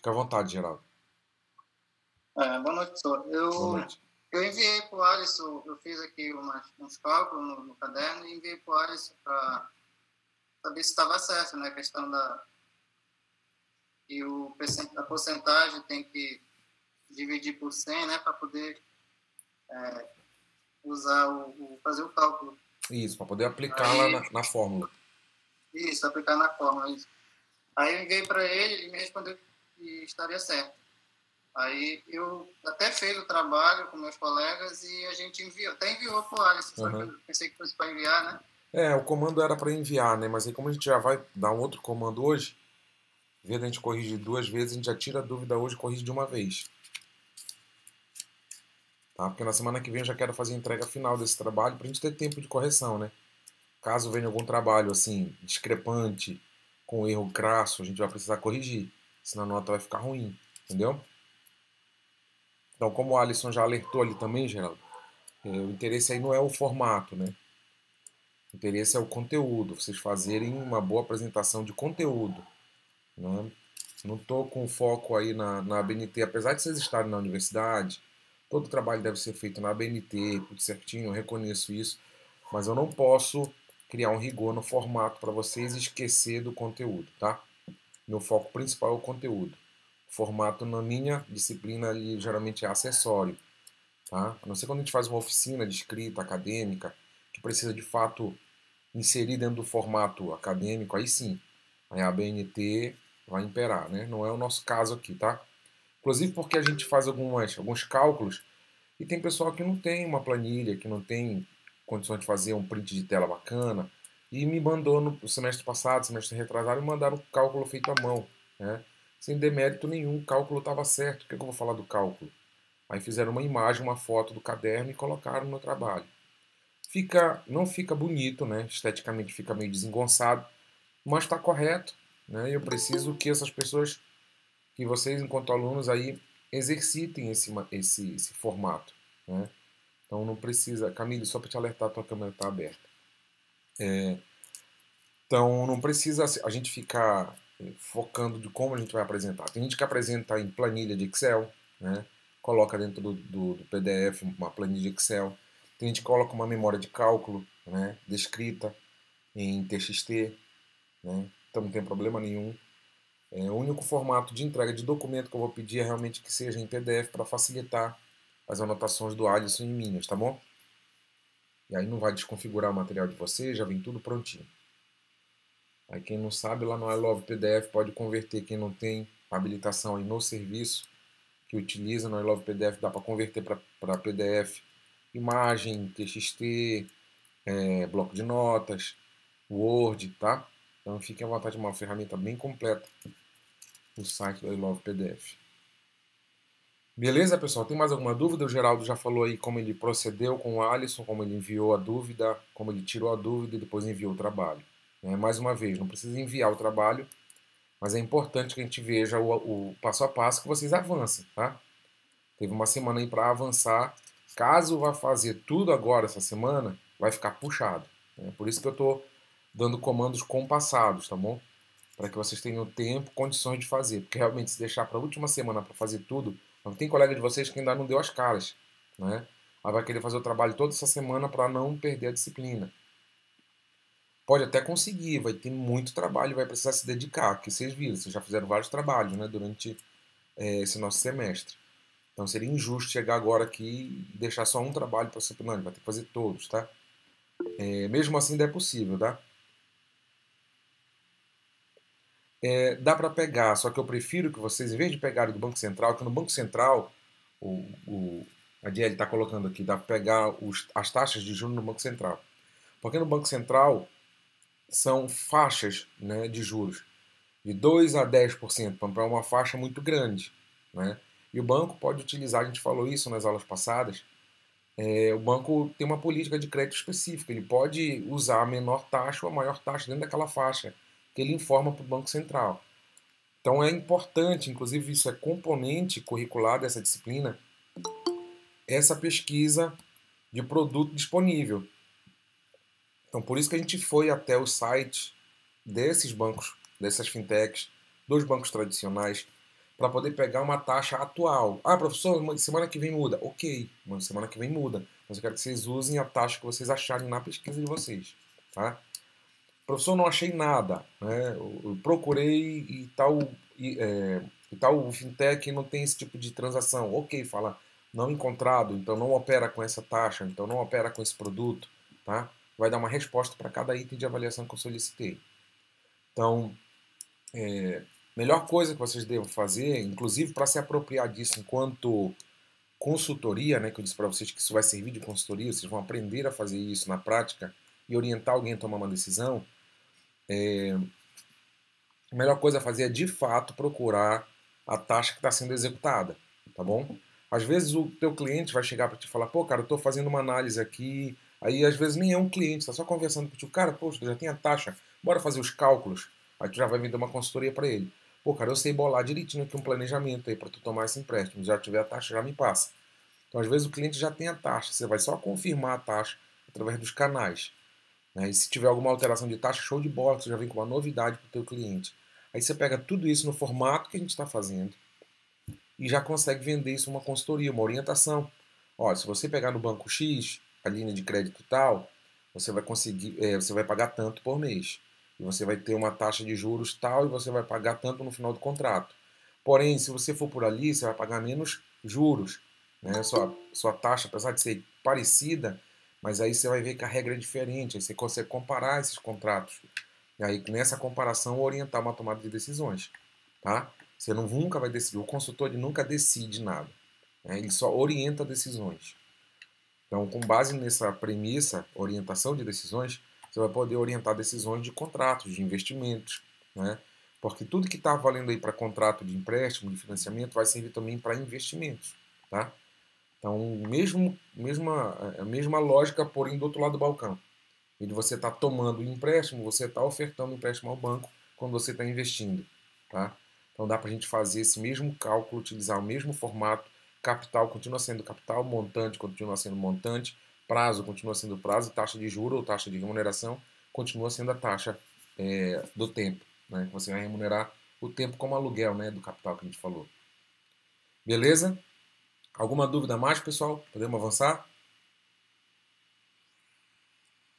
Fica à vontade, Geraldo. Boa noite, professor. Boa noite. Eu enviei para o Alisson, eu fiz aqui uns cálculos no caderno e enviei para o Alisson para saber se estava certo, né? A questão a porcentagem tem que dividir por 100, né? Para poder fazer o cálculo. Isso, para poder aplicar lá na fórmula. Isso, aplicar na fórmula. Isso. Aí eu enviei para ele me respondeu que estaria certo. Aí eu até fiz o trabalho com meus colegas e a gente até enviou para o Alisson, só que eu pensei que fosse para enviar, né? O comando era para enviar, né? Mas aí como a gente já vai dar um outro comando hoje, em vez de a gente corrigir 2 vezes, a gente já tira a dúvida hoje e corrige de uma vez. Tá? Porque na semana que vem eu já quero fazer a entrega final desse trabalho para a gente ter tempo de correção, né? Caso venha algum trabalho assim, discrepante, com erro crasso, a gente vai precisar corrigir. Senão a nota vai ficar ruim, entendeu? Então, como o Alisson já alertou ali também, Geraldo, o interesse aí não é o formato, né? O interesse é o conteúdo, vocês fazerem uma boa apresentação de conteúdo, né? Não estou com foco aí na ABNT, apesar de vocês estarem na universidade, todo o trabalho deve ser feito na ABNT, tudo certinho, eu reconheço isso, mas eu não posso criar um rigor no formato para vocês e esquecer do conteúdo, tá? Meu foco principal é o conteúdo. O formato na minha disciplina ali geralmente é acessório, tá? A não ser quando a gente faz uma oficina de escrita acadêmica, que precisa de fato inserir dentro do formato acadêmico, aí sim, aí a ABNT vai imperar, né? Não é o nosso caso aqui, tá? Inclusive porque a gente faz alguns cálculos e tem pessoal que não tem uma planilha, que não tem condições de fazer um print de tela bacana e me mandou no semestre passado, semestre retrasado, me mandaram o cálculo feito à mão, né? Sem demérito nenhum, o cálculo estava certo. O que eu vou falar do cálculo? Aí fizeram uma imagem, uma foto do caderno e colocaram no trabalho. Não fica bonito, né? Esteticamente fica meio desengonçado, mas está correto, né? Eu preciso que essas pessoas, que vocês enquanto alunos aí exercitem esse formato, né? Então não precisa, Camille, só para te alertar, tua câmera está aberta. Então não precisa a gente ficar focando de como a gente vai apresentar. Tem gente que apresenta em planilha de Excel, né? Coloca dentro do PDF uma planilha de Excel. Tem gente que coloca uma memória de cálculo, né? Descrita em TXT, né? Então não tem problema nenhum. O único formato de entrega de documento que eu vou pedir é realmente que seja em PDF para facilitar as anotações do Alisson e minhas, tá bom? E aí não vai desconfigurar o material de vocês, já vem tudo prontinho. Aí quem não sabe, lá no I Love PDF pode converter. Quem não tem habilitação aí no serviço que utiliza no I Love PDF, dá para converter para PDF, imagem, TXT, bloco de notas, Word, tá? Então fique à vontade, uma ferramenta bem completa, o site do I Love PDF. Beleza, pessoal? Tem mais alguma dúvida? O Geraldo já falou aí como ele procedeu com o Alisson, como ele enviou a dúvida, como ele tirou a dúvida e depois enviou o trabalho. Mais uma vez, não precisa enviar o trabalho, mas é importante que a gente veja o passo a passo que vocês avancem, tá? Teve uma semana aí para avançar. Caso vá fazer tudo agora essa semana, vai ficar puxado. Por isso que eu estou dando comandos compassados, tá bom? Para que vocês tenham tempo, condições de fazer. Porque realmente, se deixar para a última semana para fazer tudo, tem colega de vocês que ainda não deu as caras, né? Aí vai querer fazer o trabalho toda essa semana para não perder a disciplina. Pode até conseguir, vai ter muito trabalho, vai precisar se dedicar, porque vocês viram, vocês já fizeram vários trabalhos, né, durante esse nosso semestre. Então seria injusto chegar agora aqui e deixar só um trabalho para você, não, vai ter que fazer todos, tá? Mesmo assim, ainda é possível, tá? Dá para pegar, só que eu prefiro que vocês, em vez de pegarem do Banco Central, que no Banco Central, a DL está colocando aqui, dá para pegar as taxas de juros no Banco Central. Porque no Banco Central são faixas, né, de juros de 2 a 10%, para uma faixa muito grande, né? E o banco pode utilizar, a gente falou isso nas aulas passadas, o banco tem uma política de crédito específica, ele pode usar a menor taxa ou a maior taxa dentro daquela faixa, que ele informa para o Banco Central. Então é importante, inclusive isso é componente curricular dessa disciplina, essa pesquisa de produto disponível. Então por isso que a gente foi até o site desses bancos, dessas fintechs, dos bancos tradicionais, para poder pegar uma taxa atual. Ah, professor, semana que vem muda. Ok, semana que vem muda. Mas eu quero que vocês usem a taxa que vocês acharem na pesquisa de vocês. Tá? Professor, não achei nada. Né? Eu procurei e tal fintech não tem esse tipo de transação. Ok, fala não encontrado, então não opera com essa taxa, então não opera com esse produto. Tá? Vai dar uma resposta para cada item de avaliação que eu solicitei. Então, melhor coisa que vocês devem fazer, inclusive para se apropriar disso enquanto consultoria, né, que eu disse para vocês que isso vai servir de consultoria, vocês vão aprender a fazer isso na prática e orientar alguém a tomar uma decisão, a melhor coisa a fazer é de fato procurar a taxa que está sendo executada, tá bom? Às vezes o teu cliente vai chegar para te falar, pô, cara, eu estou fazendo uma análise aqui, aí às vezes nem é um cliente, está só conversando contigo, cara, poxa, já tem a taxa, bora fazer os cálculos, aí tu já vai vender uma consultoria para ele. Pô, cara, eu sei bolar direitinho aqui um planejamento aí para tu tomar esse empréstimo, já tiver a taxa, já me passa. Então às vezes o cliente já tem a taxa, você vai só confirmar a taxa através dos canais. Né? E se tiver alguma alteração de taxa, show de bola, você já vem com uma novidade para o teu cliente. Aí você pega tudo isso no formato que a gente está fazendo e já consegue vender isso uma consultoria, uma orientação. Olha, se você pegar no banco X, a linha de crédito tal, você vai conseguir, você vai pagar tanto por mês. E você vai ter uma taxa de juros tal e você vai pagar tanto no final do contrato. Porém, se você for por ali, você vai pagar menos juros. Né? Sua taxa, apesar de ser parecida, mas aí você vai ver que a regra é diferente. Aí você consegue comparar esses contratos. E aí, nessa comparação, orientar uma tomada de decisões. Tá? Você nunca vai decidir. O consultor ele nunca decide nada. Né? Ele só orienta decisões. Então, com base nessa premissa, orientação de decisões, você vai poder orientar decisões de contratos, de investimentos. Né? Porque tudo que está valendo aí para contrato de empréstimo, de financiamento, vai servir também para investimentos. Tá? Então, a mesma lógica, porém do outro lado do balcão. E de você está tomando um empréstimo, você está ofertando um empréstimo ao banco quando você está investindo. Tá? Então dá para a gente fazer esse mesmo cálculo, utilizar o mesmo formato, capital continua sendo capital, montante continua sendo montante, prazo continua sendo prazo, taxa de juros ou taxa de remuneração continua sendo a taxa do tempo. Né? Você vai remunerar o tempo como aluguel, né, do capital que a gente falou. Beleza? Alguma dúvida mais, pessoal? Podemos avançar?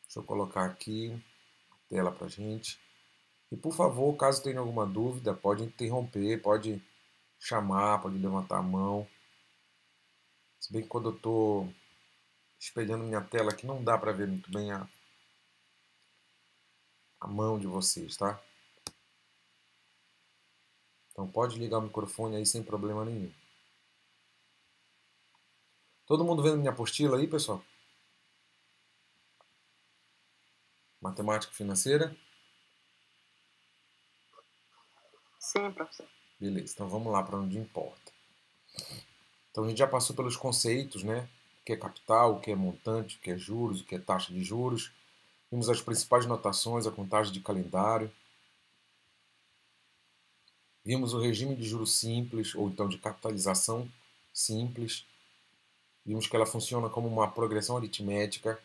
Deixa eu colocar aqui a tela para a gente. E por favor, caso tenha alguma dúvida, pode interromper, pode chamar, pode levantar a mão. Se bem que quando eu estou espelhando minha tela aqui, não dá para ver muito bem a mão de vocês, tá? Então pode ligar o microfone aí sem problema nenhum. Todo mundo vendo minha apostila aí, pessoal? Matemática financeira? Sim, professor. Beleza, então vamos lá para onde importa. Então a gente já passou pelos conceitos, né? O que é capital, o que é montante, o que é juros, o que é taxa de juros. Vimos as principais notações, a contagem de calendário. Vimos o regime de juros simples, ou então de capitalização simples. Vimos que ela funciona como uma progressão aritmética.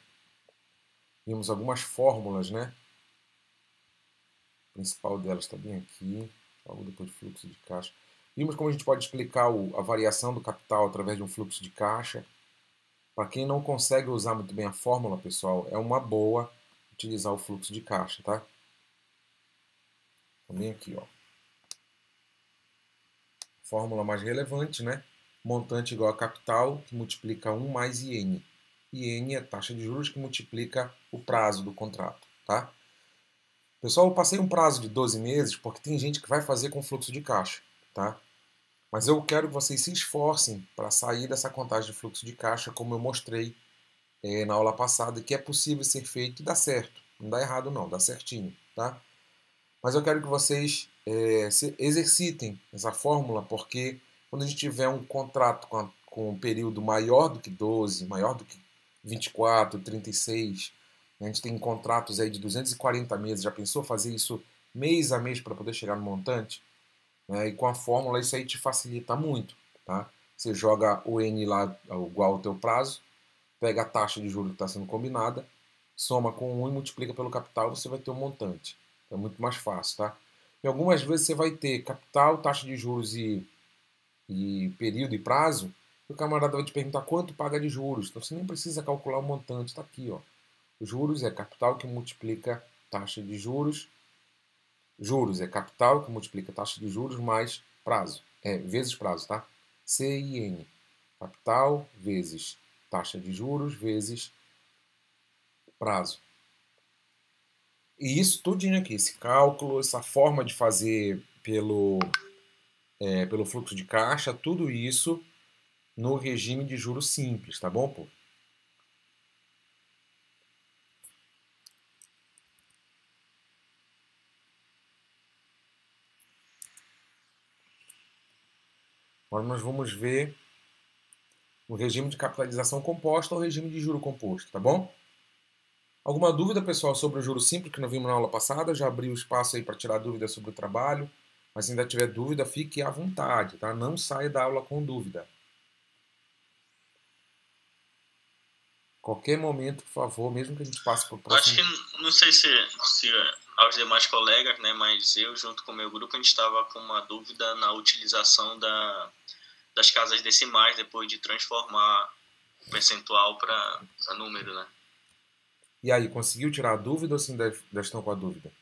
Vimos algumas fórmulas, né? A principal delas está bem aqui, logo depois do fluxo de caixa. Vimos como a gente pode explicar a variação do capital através de um fluxo de caixa. Para quem não consegue usar muito bem a fórmula, pessoal, é uma boa utilizar o fluxo de caixa, tá? Também aqui, ó. Fórmula mais relevante, né? Montante igual a capital, que multiplica 1 mais IN. IN é a taxa de juros que multiplica o prazo do contrato, tá? Pessoal, eu passei um prazo de 12 meses porque tem gente que vai fazer com fluxo de caixa, tá? Mas eu quero que vocês se esforcem para sair dessa contagem de fluxo de caixa, como eu mostrei na aula passada, que é possível ser feito e dá certo. Não dá errado não, dá certinho, tá? Mas eu quero que vocês se exercitem essa fórmula, porque quando a gente tiver um contrato com um período maior do que 12, maior do que 24, 36, né, a gente tem contratos aí de 240 meses, já pensou fazer isso mês a mês para poder chegar no montante? Né, e com a fórmula isso aí te facilita muito, tá? Você joga o N lá igual ao teu prazo, pega a taxa de juros que está sendo combinada, soma com 1 e multiplica pelo capital, você vai ter um montante. É muito mais fácil, tá? E algumas vezes você vai ter capital, taxa de juros e e período e prazo, o camarada vai te perguntar quanto paga de juros. Então você nem precisa calcular o montante, está aqui, ó. Juros é capital que multiplica taxa de juros. Juros é capital que multiplica taxa de juros mais prazo, vezes prazo, tá? CIN, capital vezes taxa de juros vezes prazo. E isso tudinho aqui, esse cálculo, essa forma de fazer pelo fluxo de caixa, tudo isso no regime de juros simples, tá bom, pô? Agora nós vamos ver o regime de capitalização composta ou regime de juro composto, tá bom? Alguma dúvida, pessoal, sobre o juro simples que nós vimos na aula passada? Já abri o espaço aí para tirar dúvidas sobre o trabalho. Mas se ainda tiver dúvida, fique à vontade, tá? Não saia da aula com dúvida. Qualquer momento, por favor, mesmo que a gente passe para o próximo... Acho que, não sei se aos demais colegas, né, mas eu, junto com o meu grupo, a gente estava com uma dúvida na utilização das casas decimais depois de transformar o percentual para número, né? E aí, conseguiu tirar a dúvida ou se ainda estão com a dúvida?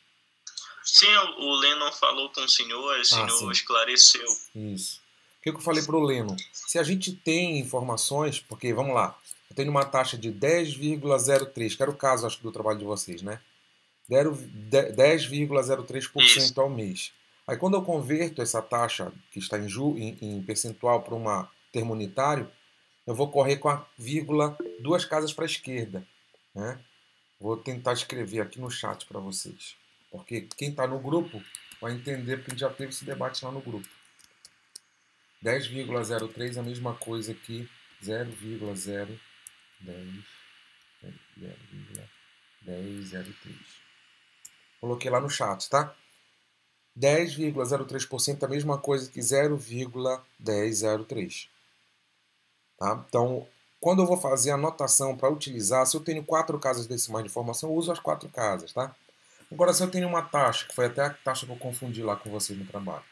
Sim, o Lennon falou com o senhor, o senhor esclareceu. Isso. O que eu falei para o Leno? Se a gente tem informações, porque, vamos lá, eu tenho uma taxa de 10,03, que era o caso, acho, do trabalho de vocês, né? 10,03% ao mês. Aí, quando eu converto essa taxa, que está em percentual, para um termo unitário, eu vou correr com a vírgula 2 casas para a esquerda, né? Vou tentar escrever aqui no chat para vocês. Porque quem está no grupo vai entender, porque a gente já teve esse debate lá no grupo. 10,03 é a mesma coisa que 0,010,03. Coloquei lá no chat, tá? 10,03% é a mesma coisa que 0,1003. Tá? Então, quando eu vou fazer a anotação para utilizar, se eu tenho 4 casas decimais de informação, eu uso as 4 casas, tá? Agora, se eu tenho uma taxa, que foi até a taxa que eu confundi lá com vocês no trabalho,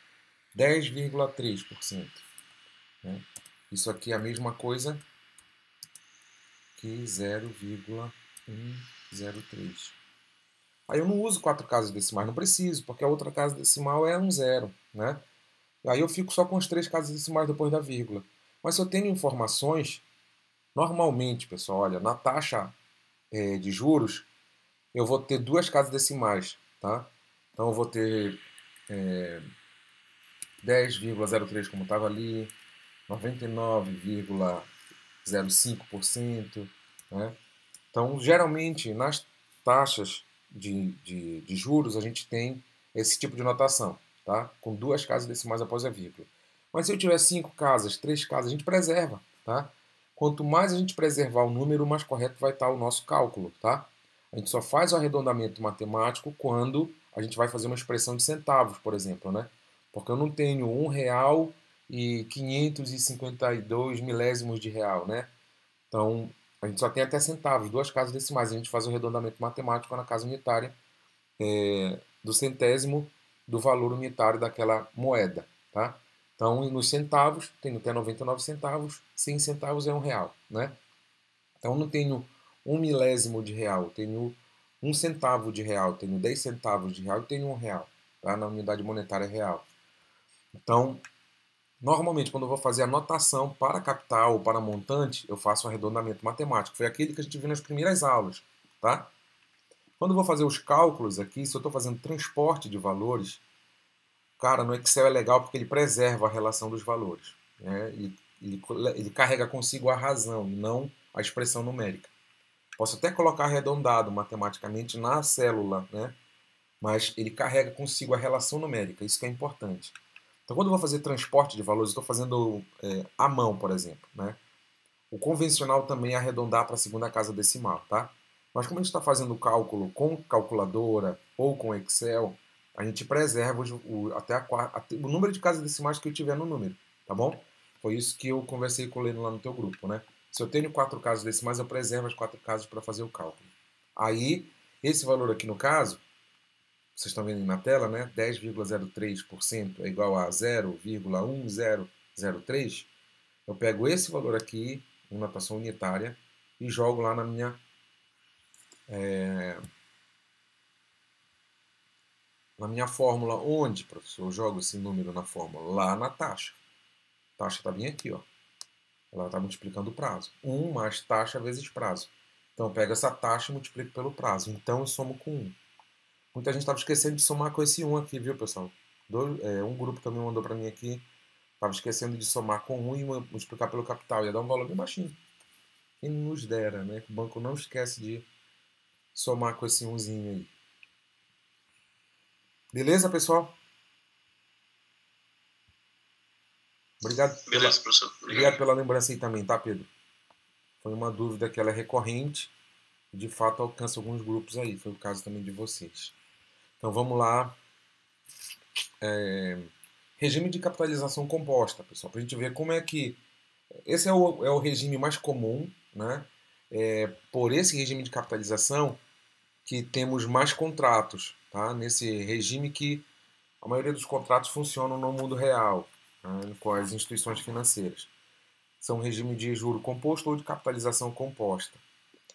10,3%. Né? Isso aqui é a mesma coisa que 0,103. Aí eu não uso 4 casas decimais, não preciso, porque a outra casa decimal é um zero, né? Aí eu fico só com as 3 casas decimais depois da vírgula. Mas se eu tenho informações, normalmente, pessoal, olha, na taxa de juros, eu vou ter 2 casas decimais, tá? Então eu vou ter 10,03 como estava ali, 99,05%, né? Então, geralmente, nas taxas de juros, a gente tem esse tipo de notação, tá? Com 2 casas decimais após a vírgula. Mas se eu tiver 5 casas, 3 casas, a gente preserva, tá? Quanto mais a gente preservar o número, mais correto vai estar o nosso cálculo, tá? A gente só faz o arredondamento matemático quando a gente vai fazer uma expressão de centavos, por exemplo, né? Porque eu não tenho R$ 1,552 milésimos de real, né? Então, a gente só tem até centavos, 2 casas decimais. A gente faz o arredondamento matemático na casa unitária do centésimo do valor unitário daquela moeda, tá? Então, nos centavos, tenho até 99 centavos, 100 centavos é R$ 1, né? Então, eu não tenho 1 milésimo de real, tenho 1 centavo de real, tenho 10 centavos de real e tenho R$ 1, tá? Na unidade monetária real. Então, normalmente, quando eu vou fazer a notação para capital ou para montante, eu faço um arredondamento matemático. Foi aquele que a gente viu nas primeiras aulas, tá? Quando eu vou fazer os cálculos aqui, se eu estou fazendo transporte de valores, cara, no Excel é legal porque ele preserva a relação dos valores, né? Ele carrega consigo a razão e não a expressão numérica. Posso até colocar arredondado matematicamente na célula, né? Mas ele carrega consigo a relação numérica, isso que é importante. Então, quando eu vou fazer transporte de valores, estou fazendo à mão, por exemplo, né? O convencional também é arredondar para a segunda casa decimal, tá? Mas como a gente está fazendo o cálculo com calculadora ou com Excel, a gente preserva o número de casas decimais que eu tiver no número, tá bom? Foi isso que eu conversei com o Leno lá no teu grupo, né? Se eu tenho 4 casas decimais, eu preservo as 4 casas para fazer o cálculo. Aí, esse valor aqui no caso, vocês estão vendo na tela, né? 10,03% é igual a 0,1003 0,3, eu pego esse valor aqui, em notação unitária, e jogo lá na minha fórmula. Onde, professor, eu jogo esse número na fórmula? Lá na taxa. A taxa está bem aqui, ó. Ela está multiplicando o prazo. 1 mais taxa vezes prazo. Então eu pego essa taxa e multiplico pelo prazo. Então eu somo com 1. Muita gente estava esquecendo de somar com esse 1 aqui, viu, pessoal? Um grupo também mandou para mim aqui. Estava esquecendo de somar com 1 e multiplicar pelo capital. Ia dar um valor bem baixinho. Quem nos dera, né? O banco não esquece de somar com esse 1zinho aí. Beleza, pessoal? Beleza, professor. Obrigado pela lembrança aí também, tá, Pedro? Foi uma dúvida que ela é recorrente e de fato alcança alguns grupos aí. Foi o caso também de vocês. Então vamos lá. Regime de capitalização composta, pessoal, para a gente ver como é que... Esse é o regime mais comum, né? Por esse regime de capitalização que temos mais contratos, tá? Nesse regime que a maioria dos contratos funcionam no mundo real, né? Com as instituições financeiras. São regime de juro composto ou de capitalização composta.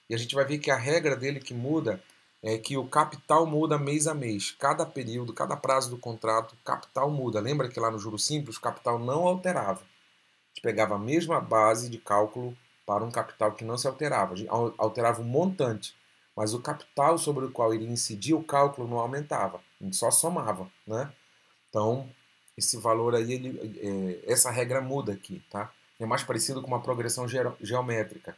E a gente vai ver que a regra dele que muda é que o capital muda mês a mês. Cada período, cada prazo do contrato, o capital muda. Lembra que lá no juro simples o capital não alterava. A gente pegava a mesma base de cálculo para um capital que não se alterava. Alterava o montante, mas o capital sobre o qual iria incidir o cálculo não aumentava. A gente só somava, né? Então, esse valor aí, essa regra muda aqui, tá? É mais parecido com uma progressão geométrica.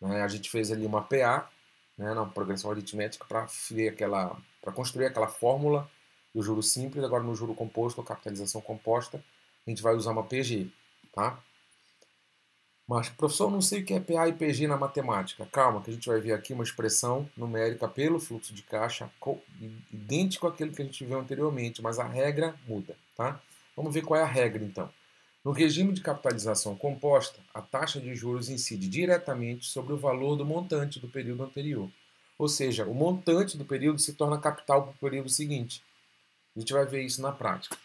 Né? A gente fez ali uma PA, né, na progressão aritmética, para construir aquela fórmula do juro simples. Agora no juro composto, ou capitalização composta, a gente vai usar uma PG. Tá? Mas, professor, não sei o que é PA e PG na matemática. Calma, que a gente vai ver aqui uma expressão numérica pelo fluxo de caixa idêntico àquele que a gente viu anteriormente, mas a regra muda. Tá? Vamos ver qual é a regra, então. No regime de capitalização composta, a taxa de juros incide diretamente sobre o valor do montante do período anterior. Ou seja, o montante do período se torna capital para o período seguinte. A gente vai ver isso na prática.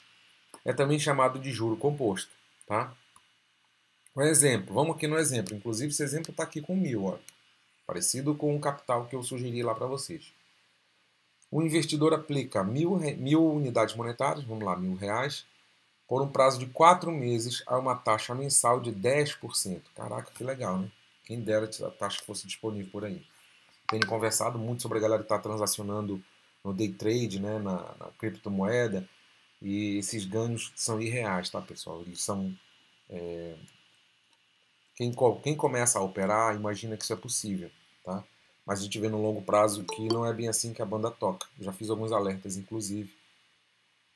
É também chamado de juro composto. Tá? Um exemplo, vamos aqui no exemplo. Inclusive, esse exemplo está aqui com 1.000, ó, parecido com o capital que eu sugeri lá para vocês. O investidor aplica 1.000 unidades monetárias, vamos lá, R$1.000, por um prazo de 4 meses a uma taxa mensal de 10%. Caraca, que legal, né? Quem dera se a taxa fosse disponível por aí. Tenho conversado muito sobre a galera que está transacionando no day trade, né, na criptomoeda, e esses ganhos são irreais, tá, pessoal? Eles são... Quem começa a operar imagina que isso é possível, tá? Mas a gente vê no longo prazo que não é bem assim que a banda toca. Eu já fiz alguns alertas, inclusive,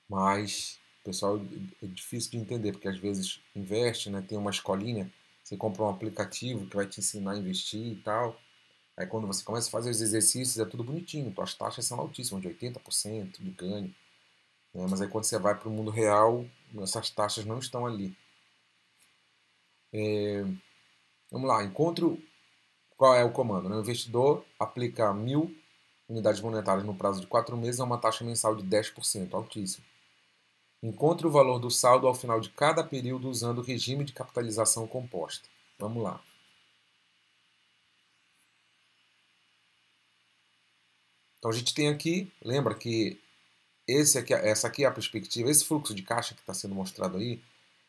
mas... Pessoal, é difícil de entender, porque às vezes investe, né? Tem uma escolinha, você compra um aplicativo que vai te ensinar a investir e tal. Aí quando você começa a fazer os exercícios, é tudo bonitinho, as taxas são altíssimas, de 80% de ganho. Né? Mas aí quando você vai para o mundo real, essas taxas não estão ali. Vamos lá, qual é o comando? Né? O investidor aplica 1.000 unidades monetárias no prazo de 4 meses a uma taxa mensal de 10%, altíssimo. Encontre o valor do saldo ao final de cada período usando o regime de capitalização composta. Vamos lá. Então a gente tem aqui, lembra que essa aqui é a perspectiva, esse fluxo de caixa que está sendo mostrado aí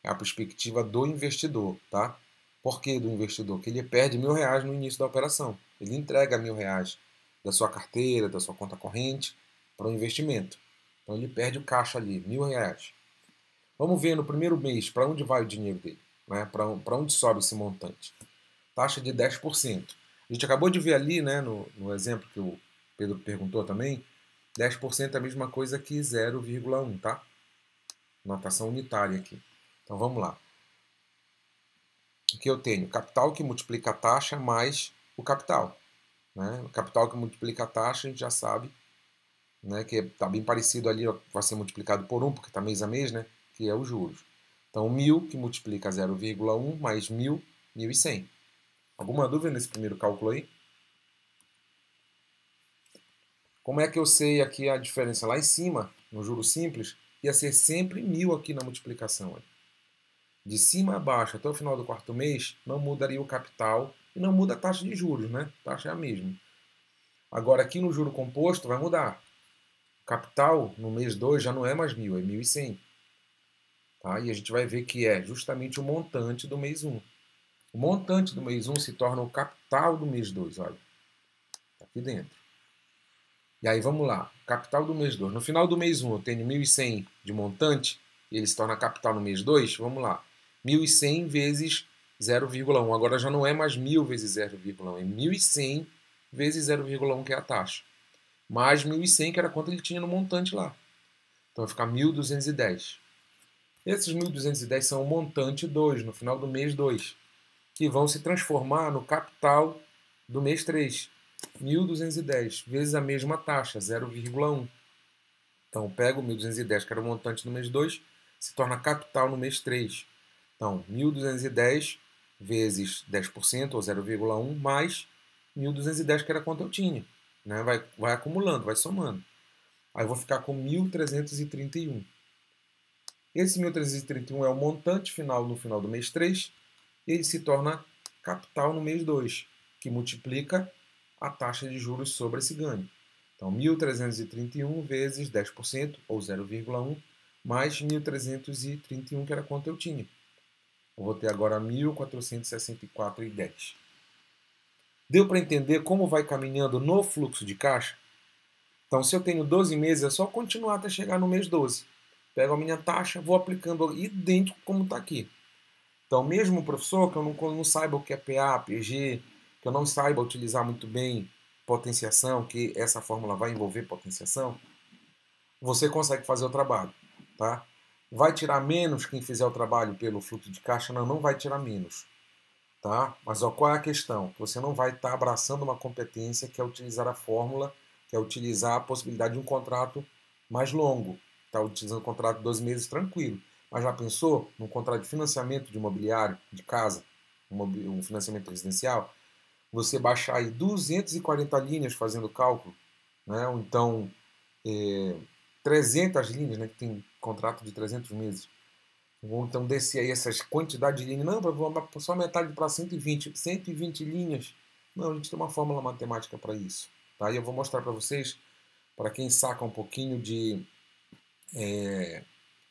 é a perspectiva do investidor, tá? Por que do investidor? Porque ele perde R$1.000 no início da operação. Ele entrega R$1.000 da sua carteira, da sua conta corrente para o investimento. Então ele perde o caixa ali, R$1.000. Vamos ver no primeiro mês para onde vai o dinheiro dele, né? Para onde sobe esse montante. Taxa de 10%. A gente acabou de ver ali, né, no exemplo que o Pedro perguntou também, 10% é a mesma coisa que 0,1, tá? Notação unitária aqui. Então vamos lá. Aqui eu tenho capital que multiplica a taxa mais o capital. Né? O capital que multiplica a taxa, a gente já sabe, né, que está bem parecido ali, vai ser multiplicado por 1, porque está mês a mês, né? Que é os juros. Então, 1.000 que multiplica 0,1 mais 1.000, 1.100. Alguma dúvida nesse primeiro cálculo aí? Como é que eu sei aqui a diferença? Lá em cima, no juro simples, ia ser sempre 1.000 aqui na multiplicação. de cima a baixo até o final do quarto mês, não mudaria o capital e não muda a taxa de juros, né? A taxa é a mesma. Agora, aqui no juro composto vai mudar. O capital, no mês 2, já não é mais 1.000, é 1.100. Tá? E a gente vai ver que é justamente o montante do mês 1. O montante do mês 1 se torna o capital do mês 2, olha. Está aqui dentro. E aí, vamos lá. Capital do mês 2. No final do mês 1, eu tenho 1.100 de montante, e ele se torna capital no mês 2. Vamos lá. 1.100 vezes 0,1. Agora já não é mais 1.000 vezes 0,1. É 1.100 vezes 0,1, que é a taxa. Mais 1.100, que era quanto ele tinha no montante lá. Então vai ficar 1.210. Esses 1.210 são o montante 2, no final do mês 2, que vão se transformar no capital do mês 3. 1.210 vezes a mesma taxa, 0,1. Então, pego o 1.210, que era o montante no mês 2, se torna capital no mês 3. Então, 1.210 vezes 10%, ou 0,1, mais 1.210, que era quanto eu tinha. Né? Vai acumulando, vai somando. Aí eu vou ficar com 1.331. Esse 1.331 é o montante final no final do mês 3, e ele se torna capital no mês 2, que multiplica a taxa de juros sobre esse ganho. Então, 1.331 vezes 10%, ou 0,1, mais 1.331, que era quanto eu tinha. Eu vou ter agora 1.464,10. Deu para entender como vai caminhando no fluxo de caixa? Então, se eu tenho 12 meses, é só continuar até chegar no mês 12. Pego a minha taxa, vou aplicando idêntico como está aqui. Então, mesmo o professor que eu não saiba o que é PA, PG, que eu não saiba utilizar muito bem potenciação, que essa fórmula vai envolver potenciação, você consegue fazer o trabalho. Tá? Vai tirar menos quem fizer o trabalho pelo fluxo de caixa? Não, não vai tirar menos. Tá? Mas ó, qual é a questão? Você não vai estar abraçando uma competência que é utilizar a fórmula, que é utilizar a possibilidade de um contrato mais longo. Está utilizando um contrato de 12 meses tranquilo. Mas já pensou num contrato de financiamento de imobiliário, de casa, um financiamento residencial? Você baixar aí 240 linhas fazendo cálculo, né? Ou então 300 linhas, né? Que tem contrato de 300 meses. Ou então descer aí essas quantidades de linhas. Não, só metade para 120. 120 linhas. Não, a gente tem uma fórmula matemática para isso. Tá? E eu vou mostrar para vocês, para quem saca um pouquinho de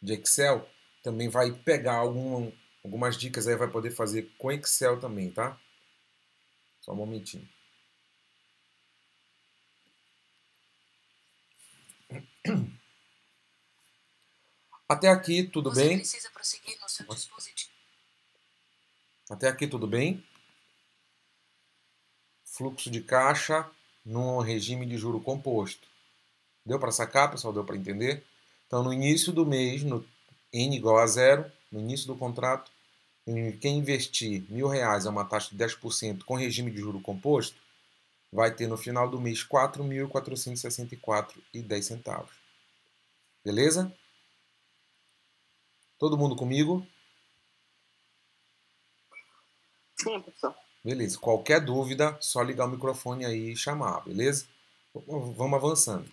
Excel, também vai pegar algumas dicas aí, vai poder fazer com Excel também, tá? Só um momentinho. Até aqui, tudo bem? Você precisa prosseguir no seu dispositivo. Até aqui, tudo bem? Fluxo de caixa no regime de juro composto. Deu para sacar, pessoal? Deu para entender? Então, no início do mês, no N igual a 0, no início do contrato, quem investir R$1.000 a uma taxa de 10% com regime de juro composto, vai ter no final do mês 4.464,10. Beleza? Todo mundo comigo? Sim, professor. Beleza. Qualquer dúvida, só ligar o microfone aí e chamar, beleza? Vamos avançando.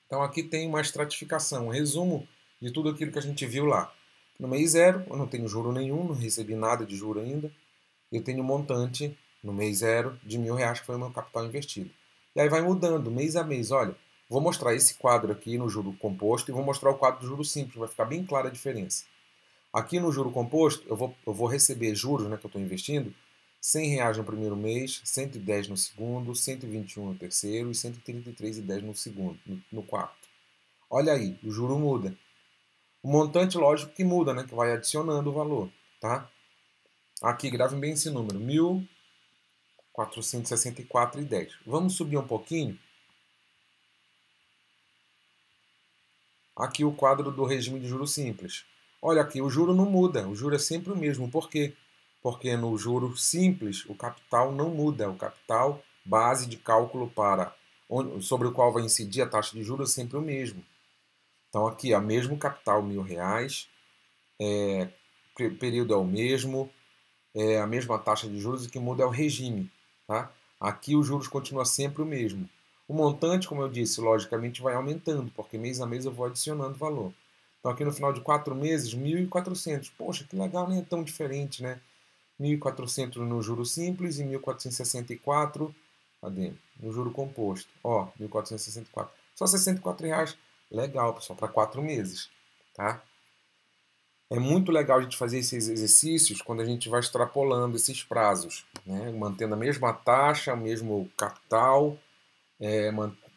Então aqui tem uma estratificação, um resumo de tudo aquilo que a gente viu lá. No mês 0, eu não tenho juro nenhum, não recebi nada de juro ainda. Eu tenho um montante no mês 0 de R$1.000, que foi o meu capital investido. E aí vai mudando mês a mês. Olha, vou mostrar esse quadro aqui no juro composto e vou mostrar o quadro do juro simples, vai ficar bem clara a diferença. Aqui no juro composto, eu vou receber juros, né, que eu estou investindo, R$100 no primeiro mês, 110 no segundo, 121 no terceiro e 133,10 no segundo, no quarto. Olha aí, o juro muda. O montante, lógico que muda, né, que vai adicionando o valor, tá? Aqui, gravem bem esse número, 1.464,10. Vamos subir um pouquinho. Aqui o quadro do regime de juros simples. Olha aqui, o juro não muda, o juro é sempre o mesmo. Por quê? Porque no juro simples o capital não muda. O capital base de cálculo sobre o qual vai incidir a taxa de juros é sempre o mesmo. Então aqui, ó, mesmo capital, R$1.000, período é o mesmo, a mesma taxa de juros, o que muda é o regime. Tá? Aqui os juros continua sempre o mesmo. O montante, como eu disse, logicamente vai aumentando, porque mês a mês eu vou adicionando valor. Então aqui no final de 4 meses, 1.400. Poxa, que legal, nem é tão diferente, né? 1.400 no juro simples e 1.464, cadê? No juro composto. Ó, 1.464. Só R$ 64. Legal, pessoal, para 4 meses, tá? É muito legal a gente fazer esses exercícios quando a gente vai extrapolando esses prazos, né? Mantendo a mesma taxa, o mesmo capital,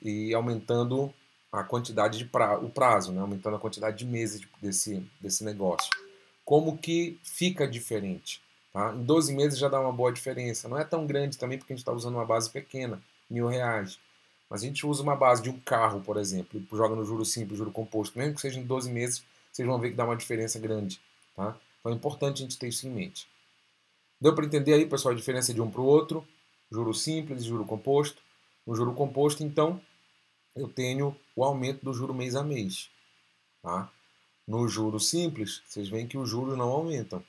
e aumentando a quantidade de o prazo, né? Aumentando a quantidade de meses desse negócio. Como que fica diferente? Tá? Em 12 meses já dá uma boa diferença. Não é tão grande também porque a gente está usando uma base pequena, R$ 1.000. Mas a gente usa uma base de um carro, por exemplo, e joga no juro simples, juro composto. Mesmo que seja em 12 meses, vocês vão ver que dá uma diferença grande. Tá? Então é importante a gente ter isso em mente. Deu para entender aí, pessoal, a diferença de um para o outro? Juro simples e juro composto. No juro composto, então, eu tenho o aumento do juro mês a mês. Tá? No juro simples, vocês veem que os juros não aumentam.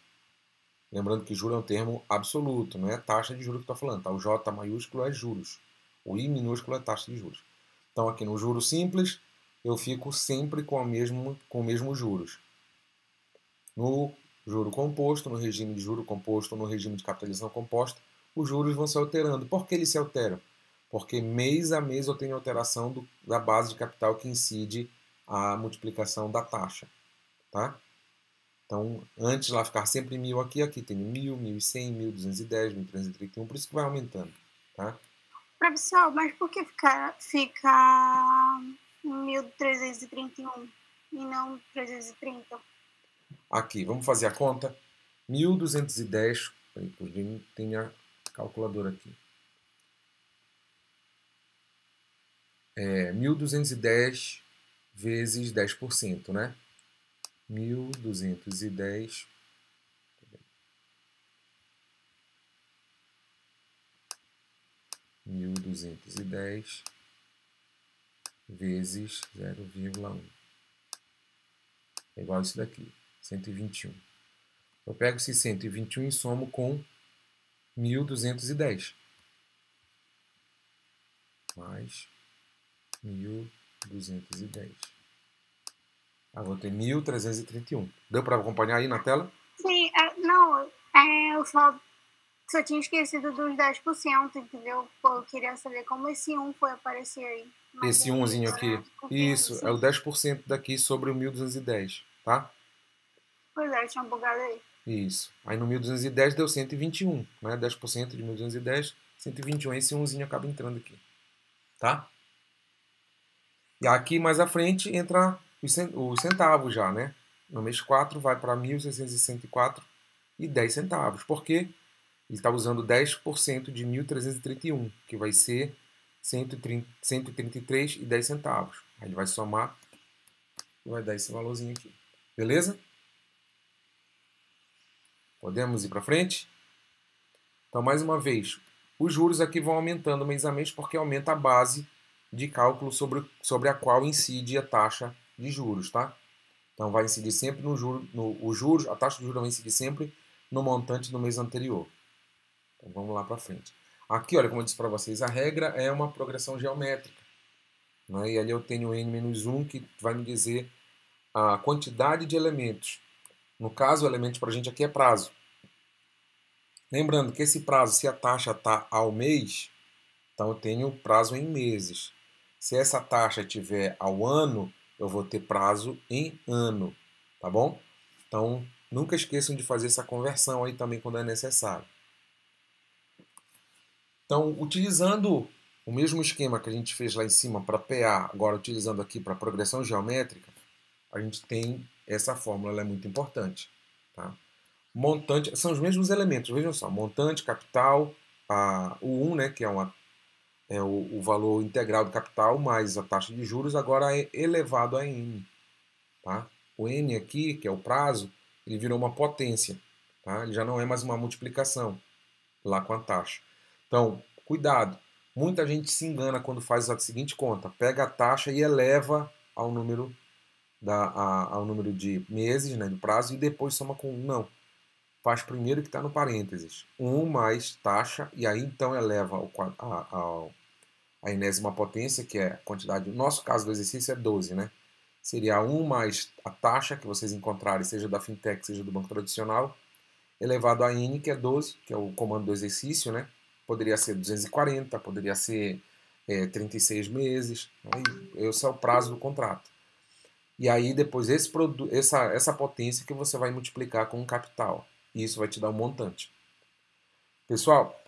Lembrando que juro é um termo absoluto, não é taxa de juros que eu estou falando. Tá? O J maiúsculo é juros. O I minúsculo é taxa de juros. Então aqui no juro simples, eu fico sempre com o mesmo juros. No juro composto, no regime de juro composto, no regime de capitalização composta, os juros vão se alterando. Por que eles se alteram? Porque mês a mês eu tenho alteração da base de capital que incide a multiplicação da taxa. Tá? Então, antes lá ficar sempre 1.000 aqui tenho 1.000, 1.100, 1.210, 1.331, por isso que vai aumentando. Tá? Professor, mas por que fica 1.331 e não 330? Aqui, vamos fazer a conta. 1.210, tem a calculadora aqui. 1.210 vezes 10%, né? 1.210 vezes 0,1 é igual a isso daqui, 121. Eu pego esse 121 e somo com 1.210 mais 1.210. Vou ter 1.331. Deu para acompanhar aí na tela? Sim, eu só tinha esquecido dos 10%, entendeu? Pô, eu queria saber como esse 1 foi aparecer aí. Mas esse 1zinho aqui. Isso, sim. é o 10% daqui sobre o 1.210, tá? Pois é, eu tinha bugado aí. Isso. Aí no 1.210 deu 121, né? 10% de 1.210, 121. Esse 1zinho acaba entrando aqui, tá? E aqui mais à frente entra os centavos já, né? No mês 4 vai para 1.664,10 centavos. Por quê? Ele está usando 10% de 1.331, que vai ser 133,10 centavos. Aí ele vai somar e vai dar esse valorzinho aqui. Beleza? Podemos ir para frente? Então, mais uma vez, os juros aqui vão aumentando mês a mês porque aumenta a base de cálculo sobre a qual incide a taxa de juros, tá? Então, vai incidir sempre no juros, a taxa de juros vai incidir sempre no montante do mês anterior. Então, vamos lá para frente. Aqui, olha, como eu disse para vocês, a regra é uma progressão geométrica. Né? E ali eu tenho n-1 que vai me dizer a quantidade de elementos. No caso, o elemento para a gente aqui é prazo. Lembrando que esse prazo, se a taxa está ao mês, então eu tenho prazo em meses. Se essa taxa estiver ao ano, eu vou ter prazo em ano. Tá bom? Então, nunca esqueçam de fazer essa conversão aí também quando é necessário. Então, utilizando o mesmo esquema que a gente fez lá em cima para PA, agora utilizando aqui para progressão geométrica, a gente tem essa fórmula, ela é muito importante. Tá? Montante, são os mesmos elementos, vejam só, montante, capital, o 1, né, que é o valor integral do capital, mais a taxa de juros, agora é elevado a n. Tá? O n aqui, que é o prazo, ele virou uma potência. Tá? Ele já não é mais uma multiplicação lá com a taxa. Então, cuidado. Muita gente se engana quando faz a seguinte conta. Pega a taxa e eleva ao número, ao número de meses, né, do prazo, e depois soma com 1. Não. Faz primeiro o que está no parênteses. 1 mais taxa, e aí então eleva a enésima potência, que é a quantidade. No nosso caso do exercício é 12, né? seria 1 mais a taxa que vocês encontrarem, seja da fintech, seja do banco tradicional, elevado a N, que é 12, que é o comando do exercício, né? Poderia ser 240, poderia ser 36 meses, né? Esse é o prazo do contrato. E aí depois essa potência que você vai multiplicar com o capital. E isso vai te dar um montante. Pessoal,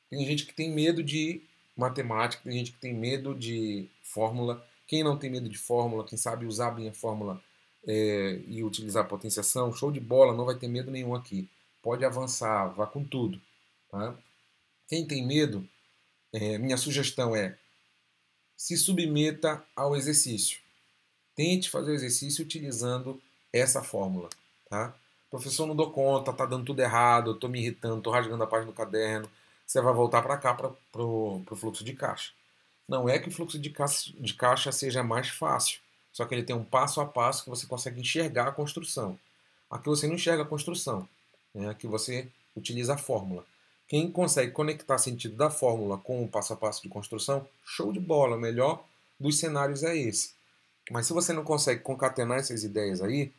tem gente que tem medo de matemática, tem gente que tem medo de fórmula. Quem não tem medo de fórmula, quem sabe usar bem a fórmula e utilizar a potenciação, show de bola, não vai ter medo nenhum aqui. Pode avançar, vá com tudo. Tá? Quem tem medo, minha sugestão é se submeta ao exercício. Tente fazer o exercício utilizando essa fórmula. Tá? Professor, não dou conta, tá dando tudo errado, estou me irritando, estou rasgando a página do caderno. Você vai voltar para cá, para o fluxo de caixa. Não é que o fluxo de caixa seja mais fácil, só que ele tem um passo a passo que você consegue enxergar a construção. Aqui você não enxerga a construção, né? Aqui você utiliza a fórmula. Quem consegue conectar sentido da fórmula com o passo a passo de construção, show de bola, o melhor dos cenários é esse. Mas se você não consegue concatenar essas ideias aí,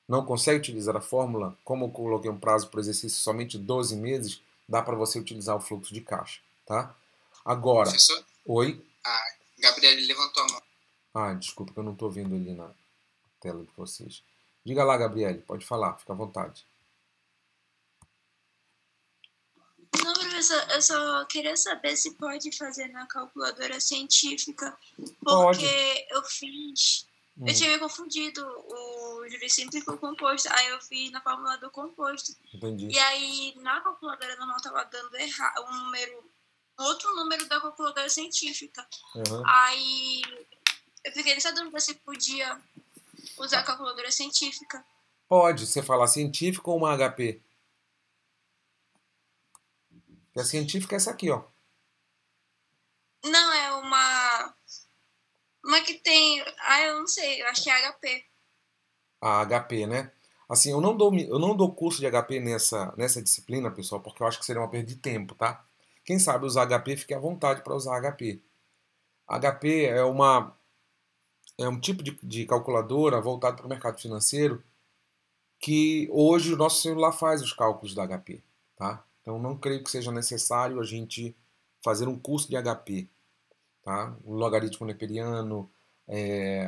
não consegue utilizar a fórmula, como eu coloquei um prazo para o exercício somente 12 meses, dá para você utilizar o fluxo de caixa. Tá? Agora, professor? Oi? A Gabriele levantou a mão. Ah, desculpa que eu não estou vendo ali na tela de vocês. Diga lá, Gabriele, pode falar, fica à vontade. Não, professor, eu só queria saber se pode fazer na calculadora científica, porque Pode. eu fiz... Eu tinha me confundido o juros simples com o composto, aí eu fiz na fórmula do composto. Entendi. E aí, na calculadora normal, estava dando errado outro número da calculadora científica. Uhum. Aí, eu fiquei nessa dúvida se podia usar a calculadora científica. Pode, você falar científico ou uma HP? Porque a científica é essa aqui, ó. Não, é uma que tem... Ah, eu não sei, eu acho que é HP. A HP, né? Assim, eu não dou curso de HP nessa disciplina, pessoal, porque eu acho que seria uma perda de tempo, tá? Quem sabe usar HP, fique à vontade para usar HP. HP é um tipo de calculadora voltado para o mercado financeiro que hoje o nosso celular faz os cálculos da HP, tá? Então não creio que seja necessário a gente fazer um curso de HP, tá? O logaritmo neperiano,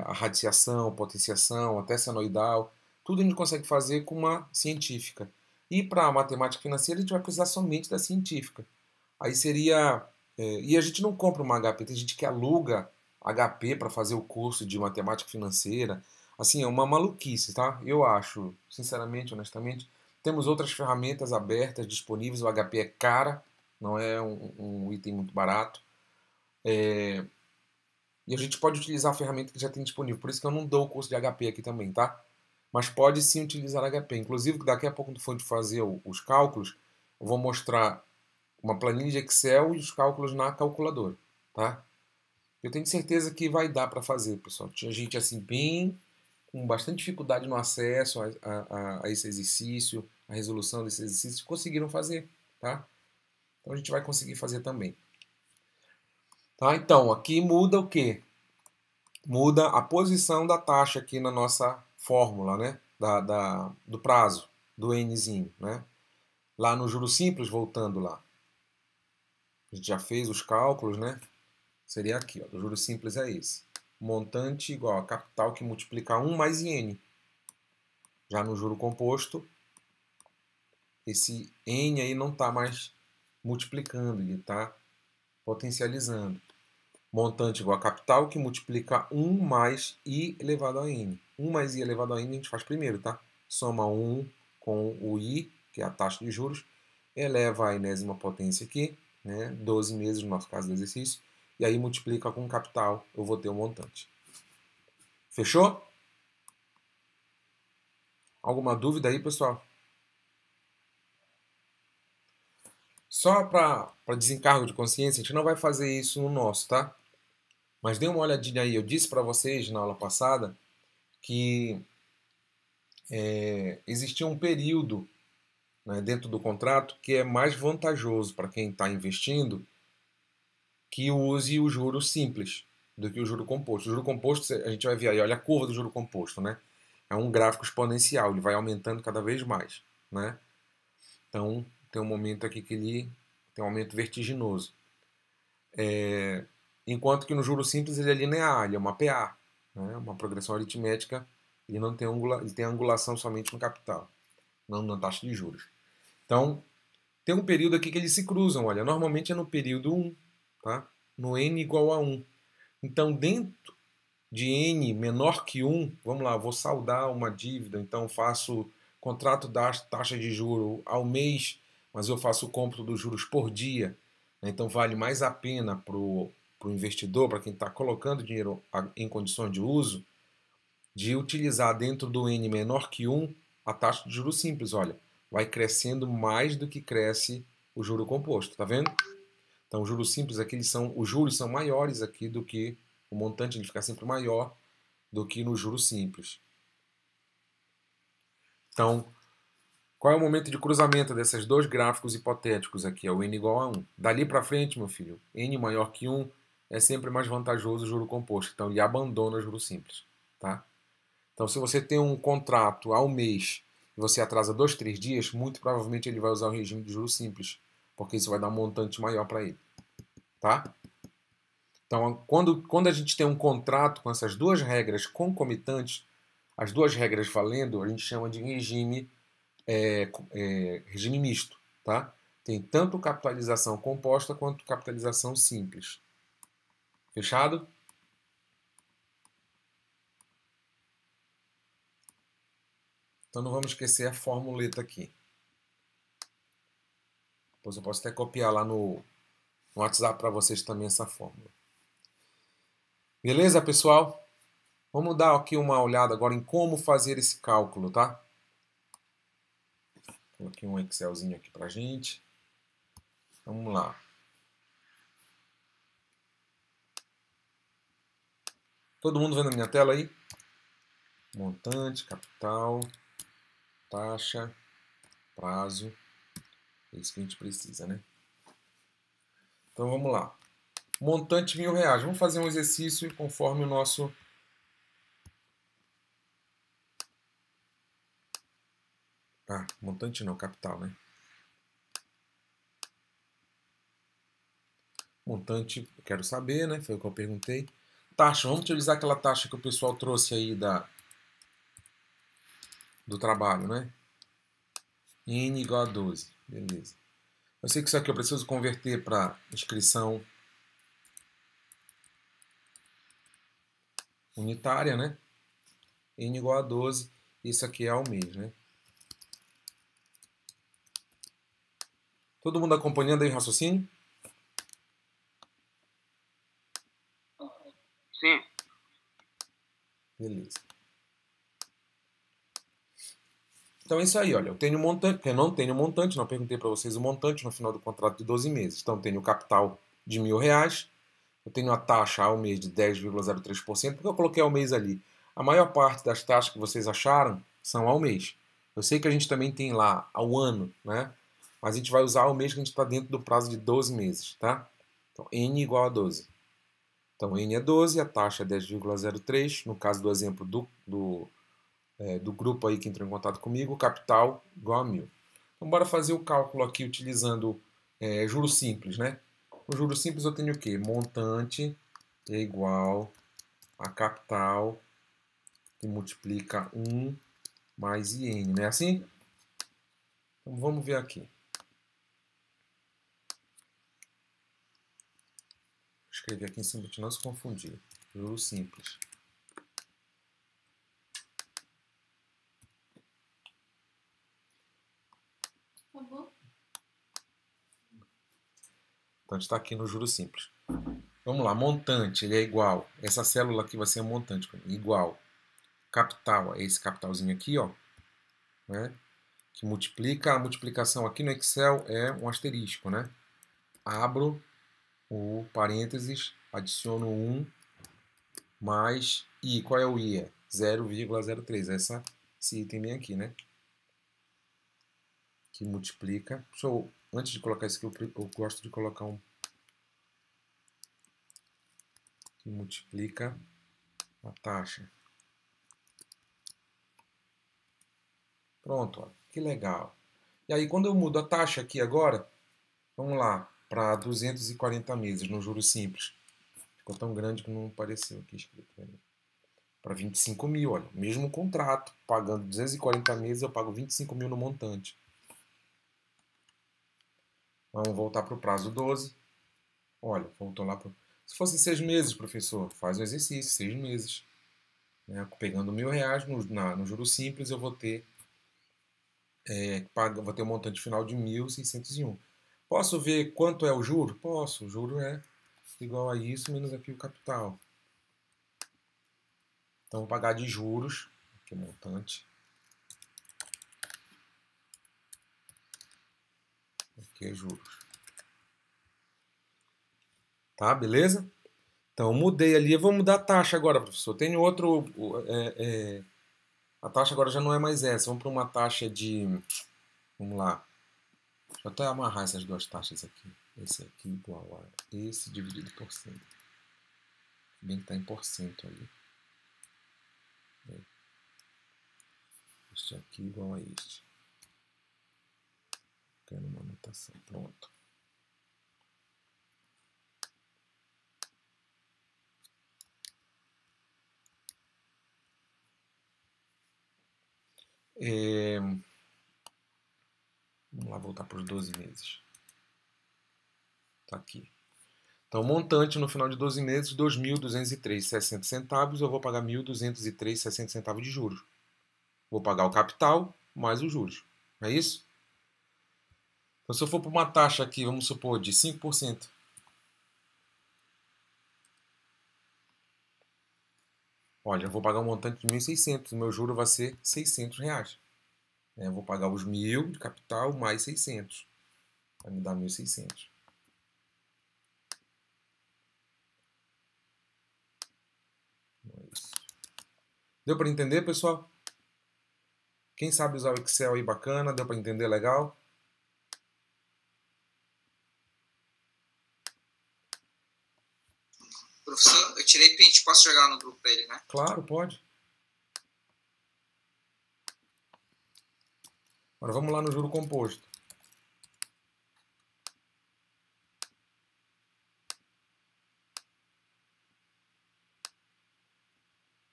a radiciação, potenciação, até senoidal, tudo a gente consegue fazer com uma científica. E para a matemática financeira a gente vai precisar somente da científica. Aí seria... e a gente não compra uma HP, tem gente que aluga HP para fazer o curso de matemática financeira. Assim, é uma maluquice, tá? Eu acho, sinceramente, honestamente. Temos outras ferramentas abertas, disponíveis. O HP é cara, não é um item muito barato. E a gente pode utilizar a ferramenta que já tem disponível. Por isso que eu não dou o curso de HP aqui também, tá? Mas pode sim utilizar HP. Inclusive, daqui a pouco, quando for fazer os cálculos, eu vou mostrar uma planilha de Excel e os cálculos na calculadora, tá? Eu tenho certeza que vai dar para fazer, pessoal. Tinha gente assim bem com bastante dificuldade no acesso a esse exercício, a resolução desse exercício, conseguiram fazer, tá? Então a gente vai conseguir fazer também. Tá? Então, aqui muda o quê? Muda a posição da taxa aqui na nossa fórmula, né? Do prazo, do Nzinho, né? Lá no juros simples, voltando lá. A gente já fez os cálculos, né? Seria aqui, ó, do juros simples é esse. Montante igual a capital que multiplica 1 mais N. Já no juro composto, esse N aí não está mais multiplicando, ele está potencializando. Montante igual a capital que multiplica 1 mais I elevado a N. 1 mais I elevado a N a gente faz primeiro, tá? Soma 1 com o I, que é a taxa de juros, eleva a enésima potência aqui, né? 12 meses no nosso caso do exercício, e aí multiplica com capital, eu vou ter o montante. Fechou? Alguma dúvida aí, pessoal? Só para desencargo de consciência, a gente não vai fazer isso no nosso, tá? Mas dê uma olhadinha aí. Eu disse para vocês na aula passada que existia um período, né, dentro do contrato que é mais vantajoso para quem está investindo que use o juros simples. do que o juro composto. O juro composto, a gente vai ver aí, olha a curva do juro composto, né? É um gráfico exponencial, ele vai aumentando cada vez mais, né? Então, tem um momento aqui que ele tem um aumento vertiginoso. Enquanto que no juro simples ele é linear, ele é uma PA, né? Uma progressão aritmética, ele não tem ele tem angulação somente no capital, não na taxa de juros. Então, tem um período aqui que eles se cruzam, olha, normalmente é no período 1, tá? No n igual a 1. Então, dentro de n menor que 1, vamos lá, vou saldar uma dívida, então faço contrato da taxa de juro ao mês, mas eu faço o cômputo dos juros por dia, né? Então vale mais a pena para o investidor, para quem está colocando dinheiro em condições de uso, de utilizar dentro do n menor que 1 a taxa de juros simples, olha, vai crescendo mais do que cresce o juro composto, tá vendo? Então, os juros simples aqui, os juros são maiores aqui do que o montante, ele fica sempre maior do que no juros simples. Então, qual é o momento de cruzamento desses dois gráficos hipotéticos aqui? É o n igual a 1. Dali para frente, meu filho, n maior que 1 é sempre mais vantajoso o juro composto. Então, ele abandona o juro simples, tá? Então, se você tem um contrato ao mês e você atrasa 2, 3 dias, muito provavelmente ele vai usar o regime de juros simples, porque isso vai dar um montante maior para ele, tá? Então, quando a gente tem um contrato com essas duas regras concomitantes, as duas regras valendo, a gente chama de regime misto, tá? Tem tanto capitalização composta quanto capitalização simples. Fechado? Então não vamos esquecer a formuleta aqui. Depois eu posso até copiar lá no WhatsApp para vocês também essa fórmula. Beleza, pessoal? Vamos dar aqui uma olhada agora em como fazer esse cálculo, tá? Coloquei um Excelzinho aqui pra gente. Vamos lá. Todo mundo vendo a minha tela aí? Montante, capital, taxa, prazo. É isso que a gente precisa, né? Então vamos lá. Montante R$1.000. Vamos fazer um exercício conforme o nosso... montante não, capital, né? Montante, eu quero saber, né? Foi o que eu perguntei. Taxa, vamos utilizar aquela taxa que o pessoal trouxe aí do trabalho, né? N igual a 12. Beleza. Eu sei que isso aqui eu preciso converter para inscrição unitária, né? N igual a 12. Isso aqui é ao mês, né? Todo mundo acompanhando aí o raciocínio? Sim. Beleza. Então é isso aí, olha. Eu tenho um montante, porque eu não tenho montante, não perguntei para vocês o montante no final do contrato de 12 meses. Então eu tenho o capital de R$1.000, eu tenho a taxa ao mês de 10,03%, porque eu coloquei ao mês ali. A maior parte das taxas que vocês acharam são ao mês. Eu sei que a gente também tem lá ao ano, né? Mas a gente vai usar ao mês que a gente está dentro do prazo de 12 meses, tá? Então, N igual a 12. Então, N é 12, a taxa é 10,03. No caso do exemplo do grupo aí que entrou em contato comigo, o capital igual a 1.000. Então, bora fazer o cálculo aqui utilizando juros simples, né? No juros simples eu tenho o quê? Montante é igual a capital que multiplica 1 mais IN, não é assim? Então, vamos ver aqui. Vou escrever aqui em cima para não se confundir. Juros simples. Então, a gente está aqui no juros simples. Vamos lá, montante, ele é igual. Essa célula aqui vai ser um montante, igual. Capital, é esse capitalzinho aqui, ó, né? Que multiplica. A multiplicação aqui no Excel é um asterisco, né? Abro o parênteses, adiciono 1 mais I. Qual é o I? É 0,03. Esse item bem aqui, né? Que multiplica. Antes de colocar isso aqui, eu gosto de colocar um que multiplica a taxa. Pronto, ó, que legal. E aí, quando eu mudo a taxa aqui agora, vamos lá, para 240 meses no juros simples. Ficou tão grande que não apareceu aqui escrito. Para 25 mil, olha, mesmo contrato, pagando 240 meses, eu pago 25 mil no montante. Vamos voltar para o prazo 12. Olha, voltou lá para... Se fosse 6 meses, professor, faz o exercício, 6 meses. Né? Pegando R$1.000 no juros simples, eu vou ter vou ter um montante final de 1.601. Posso ver quanto é o juro? Posso. O juro é igual a isso menos aqui o capital. Então, vou pagar de juros, aqui o montante. Aqui é juros. Tá, beleza? Então, mudei ali. Eu vou mudar a taxa agora, professor. Tem outro... a taxa agora já não é mais essa. Vamos para uma taxa de... Vamos lá. Deixa eu até amarrar essas duas taxas aqui. Esse aqui igual a esse dividido por 100. Bem que está em porcento ali. Este aqui igual a este. Quero uma anotação. Pronto. Vamos lá voltar para os 12 meses. Está aqui. Então, montante no final de 12 meses, 2.203,60 centavos. Eu vou pagar 1.203,60 centavos de juros. Vou pagar o capital mais os juros. Não é isso? Então, se eu for para uma taxa aqui, vamos supor, de 5%. Olha, eu vou pagar um montante de 1.600. O meu juro vai ser R$600. Eu vou pagar os 1.000 de capital mais 600. Vai me dar 1.600. Deu para entender, pessoal? Quem sabe usar o Excel aí bacana? Deu para entender legal? Professor, eu tirei print, posso jogar no grupo pra ele, né? Claro, pode. Agora vamos lá no juro composto.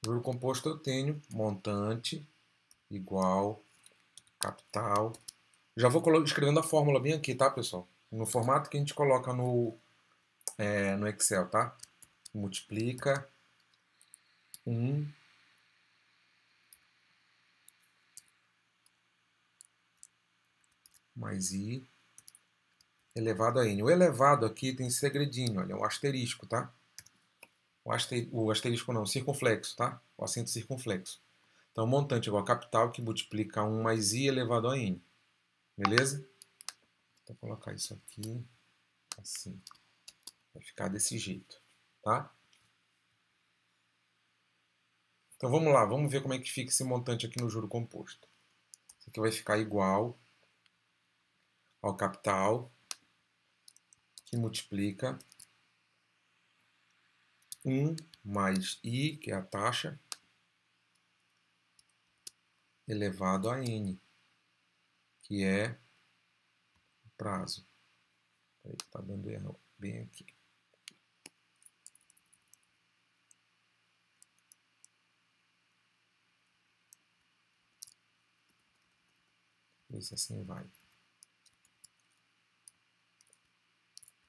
Juro composto eu tenho montante igual capital. Já vou escrevendo a fórmula bem aqui, tá, pessoal? No formato que a gente coloca no Excel, tá? Multiplica 1 mais I elevado a N. O elevado aqui tem segredinho, olha, é um asterisco, tá? O asterisco não, o circunflexo, tá? O acento circunflexo. Então, montante igual a capital que multiplica 1 mais I elevado a N. Beleza? Vou colocar isso aqui assim. Vai ficar desse jeito, tá? Então, vamos lá. Vamos ver como é que fica esse montante aqui no juro composto. Isso aqui vai ficar igual ao capital que multiplica 1 mais I, que é a taxa, elevado a N, que é o prazo. Aí está dando erro bem aqui. Ver se assim vai.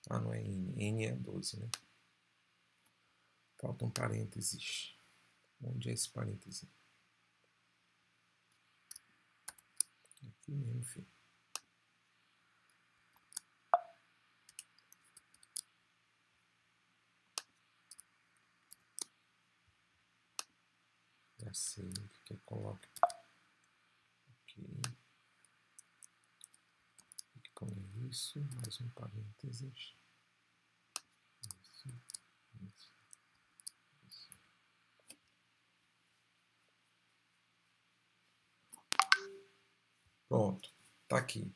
Ah, não é N. N é 12, né? Falta um parênteses. Onde é esse parêntese? Aqui mesmo, filho. Já sei o que eu coloco. Aqui. Aqui com isso, mais um parênteses. Isso, isso, isso. Pronto, tá aqui.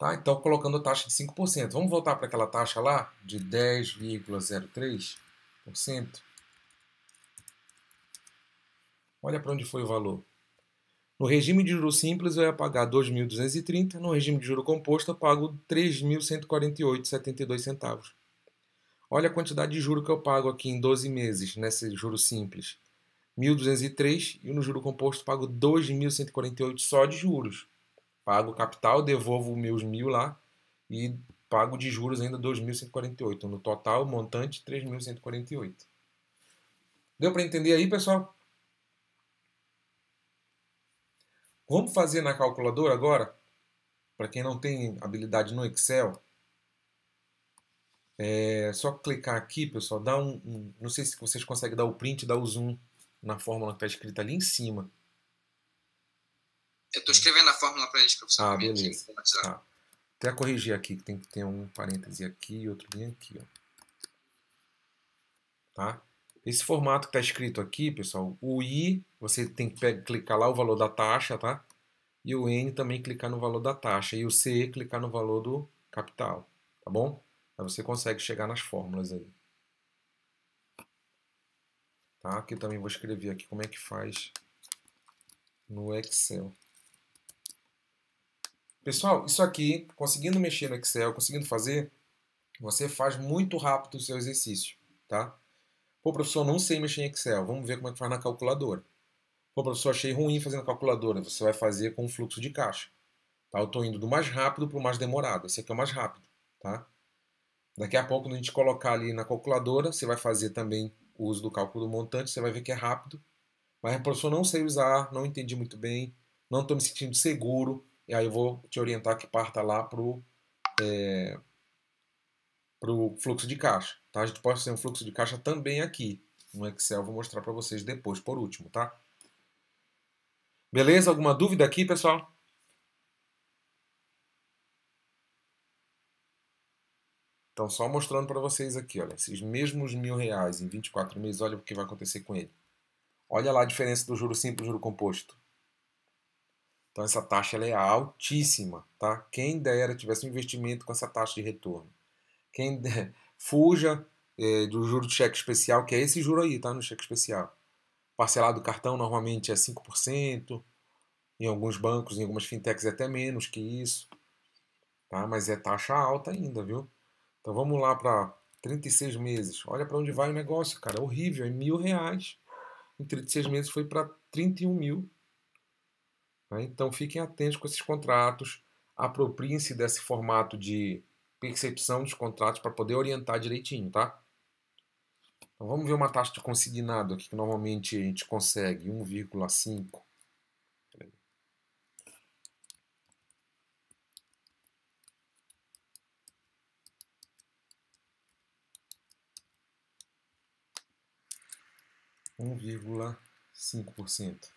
Tá? Então, colocando a taxa de 5%. Vamos voltar para aquela taxa lá de 10,03%. Olha para onde foi o valor. No regime de juros simples eu ia pagar 2.230, no regime de juro composto eu pago 3.148,72 centavos. Olha a quantidade de juro que eu pago aqui em 12 meses nesse juro simples. 1.203 e no juro composto pago 2.148 só de juros. Pago o capital, devolvo meus 1.000 lá e pago de juros ainda 2.148. No total, montante 3.148. Deu para entender aí, pessoal? Vamos fazer na calculadora agora? Para quem não tem habilidade no Excel, é só clicar aqui, pessoal, dá não sei se vocês conseguem dar o print, dar o zoom na fórmula que está escrita ali em cima. Eu estou escrevendo a fórmula para eles, professor. Ah, beleza. Tá. Até corrigir aqui, que tem que ter um parêntese aqui e outro bem aqui. Ó. Tá? Esse formato que está escrito aqui, pessoal, o I, você tem que clicar lá o valor da taxa, tá? E o N também clicar no valor da taxa. E o C clicar no valor do capital, tá bom? Aí você consegue chegar nas fórmulas aí. Tá? Aqui também vou escrever aqui como é que faz no Excel. Pessoal, isso aqui, conseguindo mexer no Excel, conseguindo fazer, você faz muito rápido o seu exercício, tá? Pô, professor, não sei mexer em Excel, vamos ver como é que faz na calculadora. Pô, professor, achei ruim fazendo calculadora, você vai fazer com fluxo de caixa. Tá? Eu estou indo do mais rápido para o mais demorado, esse aqui é o mais rápido, tá? Daqui a pouco, quando a gente colocar ali na calculadora, você vai fazer também o uso do cálculo do montante, você vai ver que é rápido. Mas, professor, não sei usar, não entendi muito bem, não estou me sentindo seguro, e aí eu vou te orientar que parta lá pro fluxo de caixa. Tá? A gente pode fazer um fluxo de caixa também aqui no Excel, vou mostrar para vocês depois, por último, tá? Beleza? Alguma dúvida aqui, pessoal? Então, só mostrando para vocês aqui, olha, esses mesmos R$1.000 em 24 meses, olha o que vai acontecer com ele. Olha lá a diferença do juro simples e juro composto. Então, essa taxa ela é altíssima, tá? Quem dera tivesse um investimento com essa taxa de retorno. Quem dera, fuja do juro de cheque especial, que é esse juro aí, tá? No cheque especial. Parcelado do cartão normalmente é 5%, em alguns bancos, em algumas fintechs é até menos que isso, tá? Mas é taxa alta ainda, viu? Então vamos lá para 36 meses. Olha para onde vai o negócio, cara. É horrível, é R$1.000. Em 36 meses foi para 31.000. Né? Então fiquem atentos com esses contratos. Apropriem-se desse formato de percepção dos contratos para poder orientar direitinho, tá? Então vamos ver uma taxa de consignado aqui que normalmente a gente consegue 1,5. 1,5%.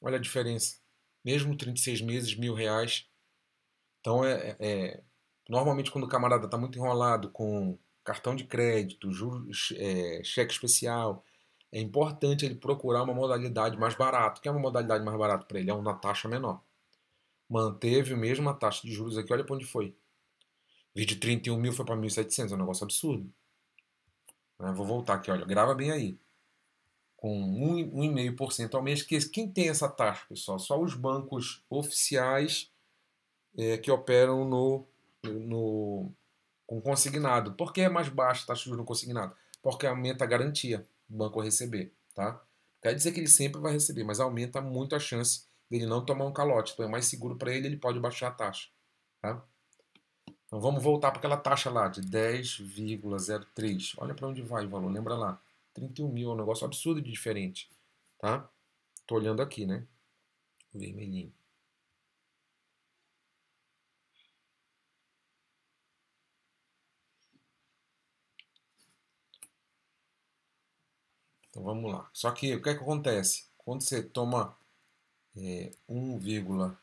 Olha a diferença. Mesmo 36 meses, R$1.000. Então, normalmente quando o camarada está muito enrolado com cartão de crédito, juros, cheque especial, é importante ele procurar uma modalidade mais barata. O que é uma modalidade mais barata para ele? É uma taxa menor. Manteve a mesma taxa de juros aqui, olha para onde foi. Em vez de 31.000 foi para 1.700, é um negócio absurdo. Vou voltar aqui, olha, grava bem aí. Com 1,5% ao mês. Quem tem essa taxa, pessoal? Só os bancos oficiais que operam com consignado. Por que é mais baixa a taxa de juros no consignado? Porque aumenta a garantia do banco receber. Tá? Quer dizer que ele sempre vai receber, mas aumenta muito a chance dele não tomar um calote. Então é mais seguro para ele, ele pode baixar a taxa. Tá? Então vamos voltar para aquela taxa lá de 10,03. Olha para onde vai o valor, lembra lá. 31.000, é um negócio absurdo de diferente. Tá? Tô olhando aqui, né? Vermelhinho. Então vamos lá. Só que o que é que acontece? Quando você toma 1,5%,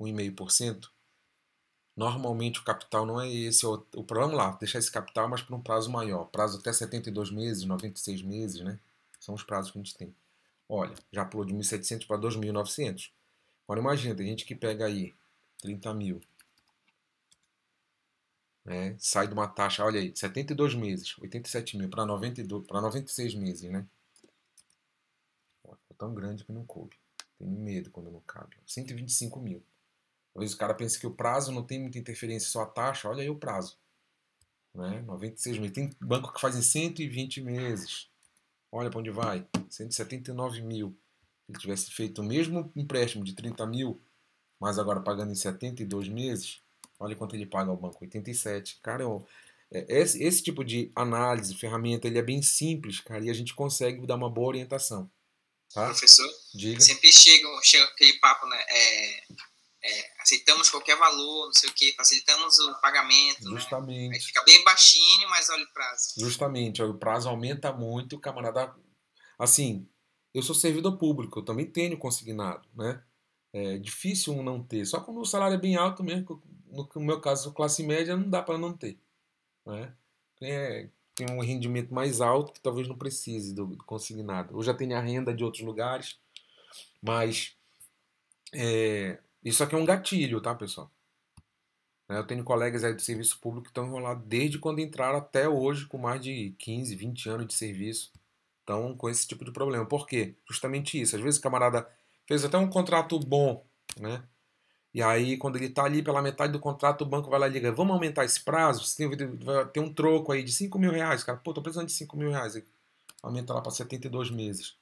1,5%, normalmente o capital não é esse. Vamos lá, deixar esse capital, mas por um prazo maior. Prazo até 72 meses, 96 meses, né? São os prazos que a gente tem. Olha, já pulou de 1.700 para 2.900. Agora imagina, tem gente que pega aí 30 mil, né? Sai de uma taxa, olha aí, 72 meses, 87 mil para 96 meses, né? Ficou tão grande que não coube. Tenho medo quando não cabe. 125 mil. Talvez o cara pense que o prazo não tem muita interferência, só a taxa. Olha aí o prazo. Né? 96 meses. Tem banco que faz em 120 meses. Olha para onde vai. 179 mil. Se ele tivesse feito o mesmo empréstimo de 30 mil, mas agora pagando em 72 meses, olha quanto ele paga ao banco. 87. Cara, esse tipo de análise, ferramenta, ele é bem simples, cara, e a gente consegue dar uma boa orientação. Tá? Professor, diga. Sempre chega aquele papo, né? Aceitamos qualquer valor, não sei o que, facilitamos o pagamento. Justamente. Né? Aí fica bem baixinho, mas olha o prazo. Justamente, o prazo aumenta muito, o camarada. Assim, eu sou servidor público, eu também tenho consignado, né? É difícil um não ter. Só quando o salário é bem alto mesmo, no meu caso, classe média, não dá para não ter. Né? Tem um rendimento mais alto que talvez não precise do consignado. Eu já tenho a renda de outros lugares, mas isso aqui é um gatilho, tá, pessoal? Eu tenho colegas aí do serviço público que estão enrolados desde quando entraram até hoje, com mais de 15, 20 anos de serviço. Estão com esse tipo de problema. Por quê? Justamente isso. Às vezes o camarada fez até um contrato bom, né? E aí, quando ele está ali pela metade do contrato, o banco vai lá e liga: vamos aumentar esse prazo? Você vai ter um troco aí de 5 mil reais. Cara, pô, tô precisando de 5 mil reais. Aí aumenta lá para 72 meses.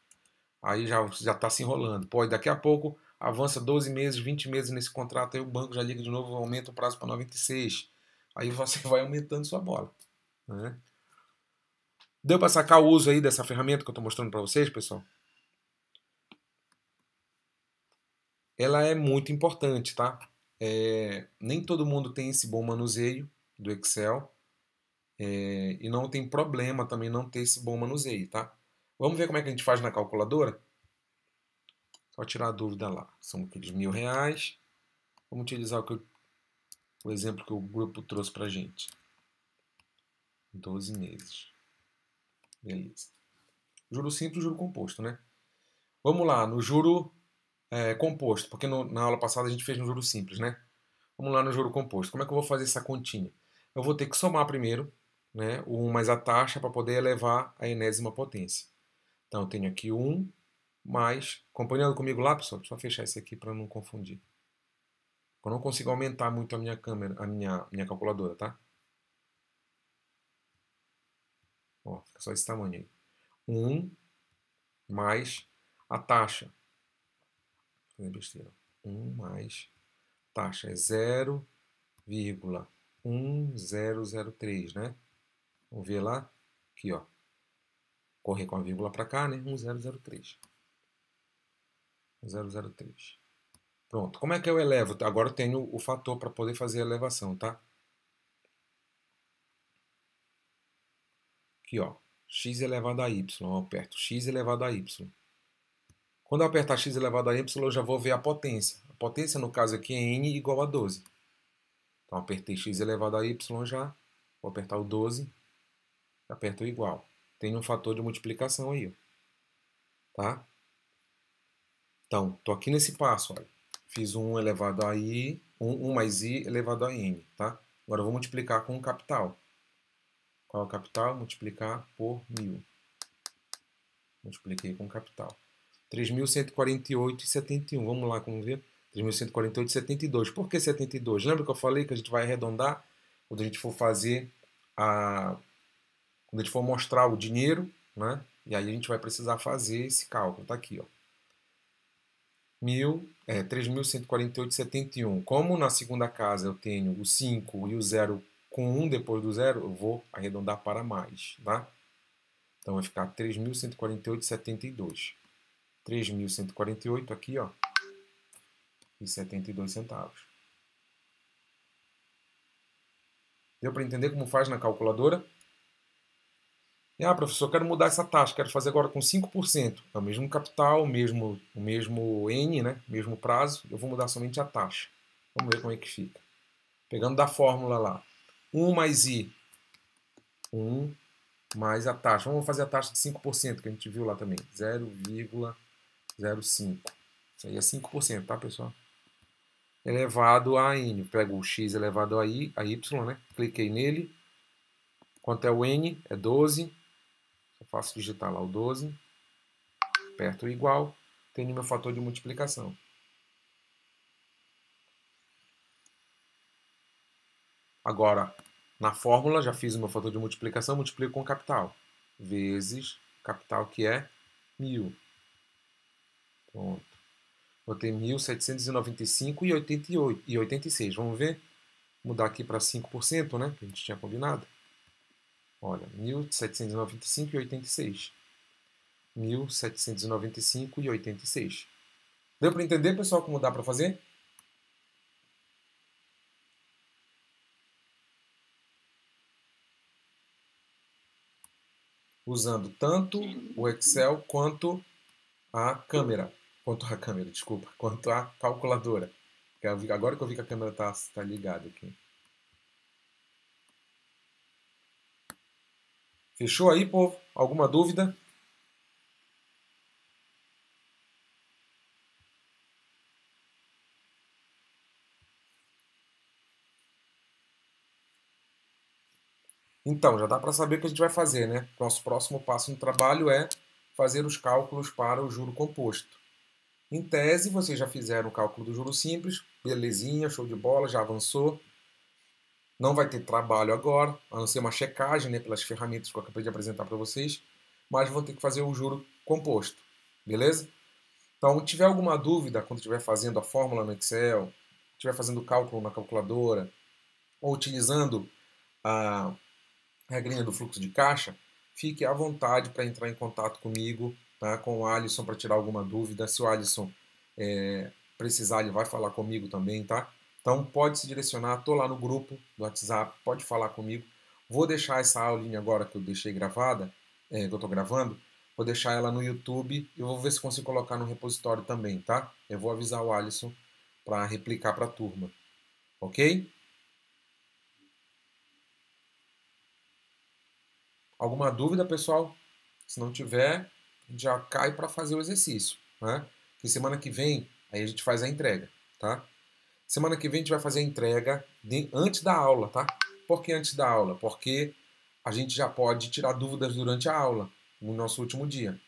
Aí já está se enrolando. Pô, daqui a pouco avança 12 meses, 20 meses nesse contrato, aí o banco já liga de novo, aumenta o prazo para 96. Aí você vai aumentando sua bola. Né? Deu para sacar o uso aí dessa ferramenta que eu estou mostrando para vocês, pessoal? Ela é muito importante, tá? Nem todo mundo tem esse bom manuseio do Excel e não tem problema também não ter esse bom manuseio, tá? Vamos ver como é que a gente faz na calculadora? Só tirar a dúvida lá. São aqueles R$1.000. Vamos utilizar o exemplo que o grupo trouxe pra gente. 12 meses. Beleza. Juro simples e juro composto, né? Vamos lá, no juro composto, porque na aula passada a gente fez no juro simples, né? Vamos lá no juro composto. Como é que eu vou fazer essa continha? Eu vou ter que somar primeiro, né, o 1 mais a taxa para poder elevar a enésima potência. Então eu tenho aqui 1 mais... Acompanhando comigo lá, pessoal? Deixa eu fechar isso aqui para não confundir. Eu não consigo aumentar muito a minha câmera, a minha calculadora, tá? Ó, fica só esse tamanho aí. 1 mais a taxa. Vou fazer besteira. 1 mais taxa é 0,1003, né? Vamos ver lá. Aqui, ó. Correr com a vírgula para cá, né? 1003. 003. Pronto. Como é que eu elevo? Agora eu tenho o fator para poder fazer a elevação, tá? Aqui, ó. X elevado a y. Eu aperto x elevado a y. Quando eu apertar x elevado a y, eu já vou ver a potência. A potência, no caso aqui, é n igual a 12. Então, apertei x elevado a y já. Vou apertar o 12. Aperto o igual. Tem um fator de multiplicação aí, ó. Tá? Então, estou aqui nesse passo, olha. Fiz 1 elevado a i, 1 mais i elevado a n, tá? Agora eu vou multiplicar com o capital. Qual é o capital? Multiplicar por 1000. Multipliquei com o capital. 3.148,71. Vamos lá, como ver? 3.148,72. Por que 72? Lembra que eu falei que a gente vai arredondar quando a gente for fazer quando a gente for mostrar o dinheiro, né? E aí a gente vai precisar fazer esse cálculo. Tá aqui, ó. 3.148,71. Como na segunda casa eu tenho o 5 e o 0 com 1 depois do 0, eu vou arredondar para mais, tá? Então vai ficar 3.148,72. 3.148 aqui, ó, e 72 centavos. Deu para entender como faz na calculadora? Professor, quero mudar essa taxa, quero fazer agora com 5%. É o mesmo capital, o mesmo N, né? Mesmo prazo, eu vou mudar somente a taxa. Vamos ver como é que fica. Pegando da fórmula lá. 1 mais I. 1 mais a taxa. Vamos fazer a taxa de 5%, que a gente viu lá também. 0,05. Isso aí é 5%, tá, pessoal? Elevado a N. Pego o X elevado a Y, né? Cliquei nele. Quanto é o N? É 12. Só faço digitar lá o 12. Aperto o igual. Tenho meu fator de multiplicação. Agora, na fórmula, já fiz o meu fator de multiplicação, multiplico com capital. Vezes capital, que é 1.000. Pronto. Vou ter 1.795,86. Vamos ver? Mudar aqui para 5%, né? Que a gente tinha combinado. Olha, 1.795,86. 1.795,86. Deu para entender, pessoal, como dá para fazer? Usando tanto o Excel quanto a câmera. Desculpa. Quanto a calculadora. Agora que eu vi que a câmera está ligada aqui. Fechou aí, povo? Alguma dúvida? Então, já dá para saber o que a gente vai fazer, né? Nosso próximo passo no trabalho é fazer os cálculos para o juro composto. Em tese, vocês já fizeram o cálculo do juro simples, belezinha, show de bola, já avançou. Não vai ter trabalho agora, a não ser uma checagem, né, pelas ferramentas que eu acabei de apresentar para vocês, mas vão ter que fazer o juro composto, beleza? Então, se tiver alguma dúvida quando estiver fazendo a fórmula no Excel, estiver fazendo o cálculo na calculadora, ou utilizando a regrinha do fluxo de caixa, fique à vontade para entrar em contato comigo, tá? Com o Alisson, para tirar alguma dúvida. Se o Alisson precisar, ele vai falar comigo também, tá? Então pode se direcionar, estou lá no grupo do WhatsApp, pode falar comigo. Vou deixar essa aulinha agora que eu deixei gravada, que eu estou gravando, vou deixar ela no YouTube e vou ver se consigo colocar no repositório também, tá? Eu vou avisar o Alisson para replicar para a turma, ok? Alguma dúvida, pessoal? Se não tiver, já cai para fazer o exercício, né? Que semana que vem, aí a gente faz a entrega, tá? Semana que vem a gente vai fazer a entrega antes da aula, tá? Por que antes da aula? Porque a gente já pode tirar dúvidas durante a aula, no nosso último dia.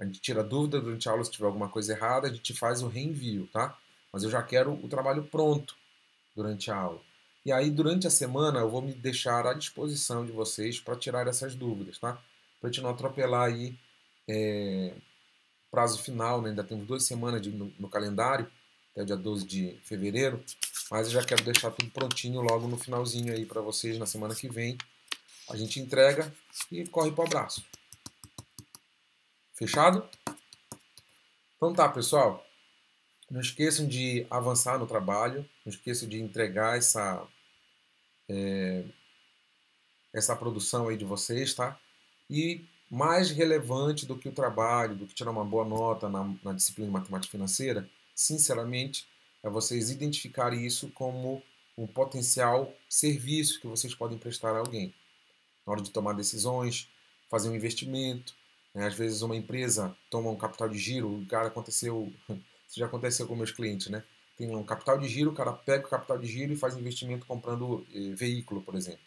A gente tira dúvida durante a aula, se tiver alguma coisa errada, a gente faz o reenvio, tá? Mas eu já quero o trabalho pronto durante a aula. E aí, durante a semana, eu vou me deixar à disposição de vocês para tirar essas dúvidas, tá? Para a gente não atropelar aí prazo final, né? Ainda temos 2 semanas no calendário, até o dia 12 de fevereiro, mas eu já quero deixar tudo prontinho logo no finalzinho aí para vocês na semana que vem. A gente entrega e corre para o abraço. Fechado? Então tá, pessoal. Não esqueçam de avançar no trabalho, não esqueçam de entregar essa produção aí de vocês, tá? E mais relevante do que o trabalho, do que tirar uma boa nota na disciplina de matemática financeira, sinceramente, é vocês identificarem isso como um potencial serviço que vocês podem prestar a alguém. Na hora de tomar decisões, fazer um investimento, né? Às vezes uma empresa toma um capital de giro, isso já aconteceu com meus clientes, né? Tem um capital de giro, o cara pega o capital de giro e faz investimento comprando veículo, por exemplo.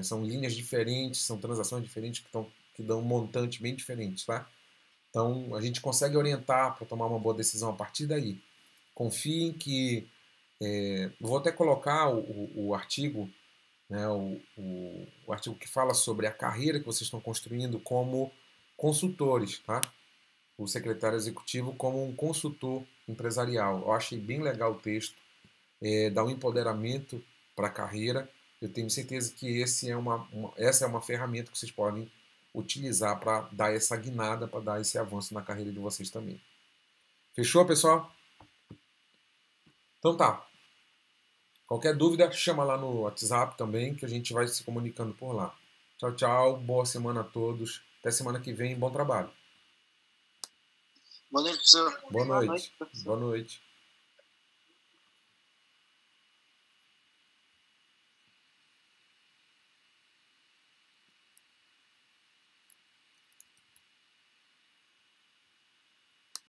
São linhas diferentes, são transações diferentes que dão um montante bem diferente, tá? Então, a gente consegue orientar para tomar uma boa decisão a partir daí. Confiem que... vou até colocar o artigo, né, o artigo que fala sobre a carreira que vocês estão construindo como consultores, tá? O secretário executivo como um consultor empresarial. Eu achei bem legal o texto, dá um empoderamento para a carreira. Eu tenho certeza que essa é uma ferramenta que vocês podem utilizar para dar essa guinada, para dar esse avanço na carreira de vocês também. Fechou, pessoal? Então tá. Qualquer dúvida, chama lá no WhatsApp também, que a gente vai se comunicando por lá. Tchau, tchau. Boa semana a todos. Até semana que vem. Bom trabalho. Boa noite, professor. Boa noite. Boa noite.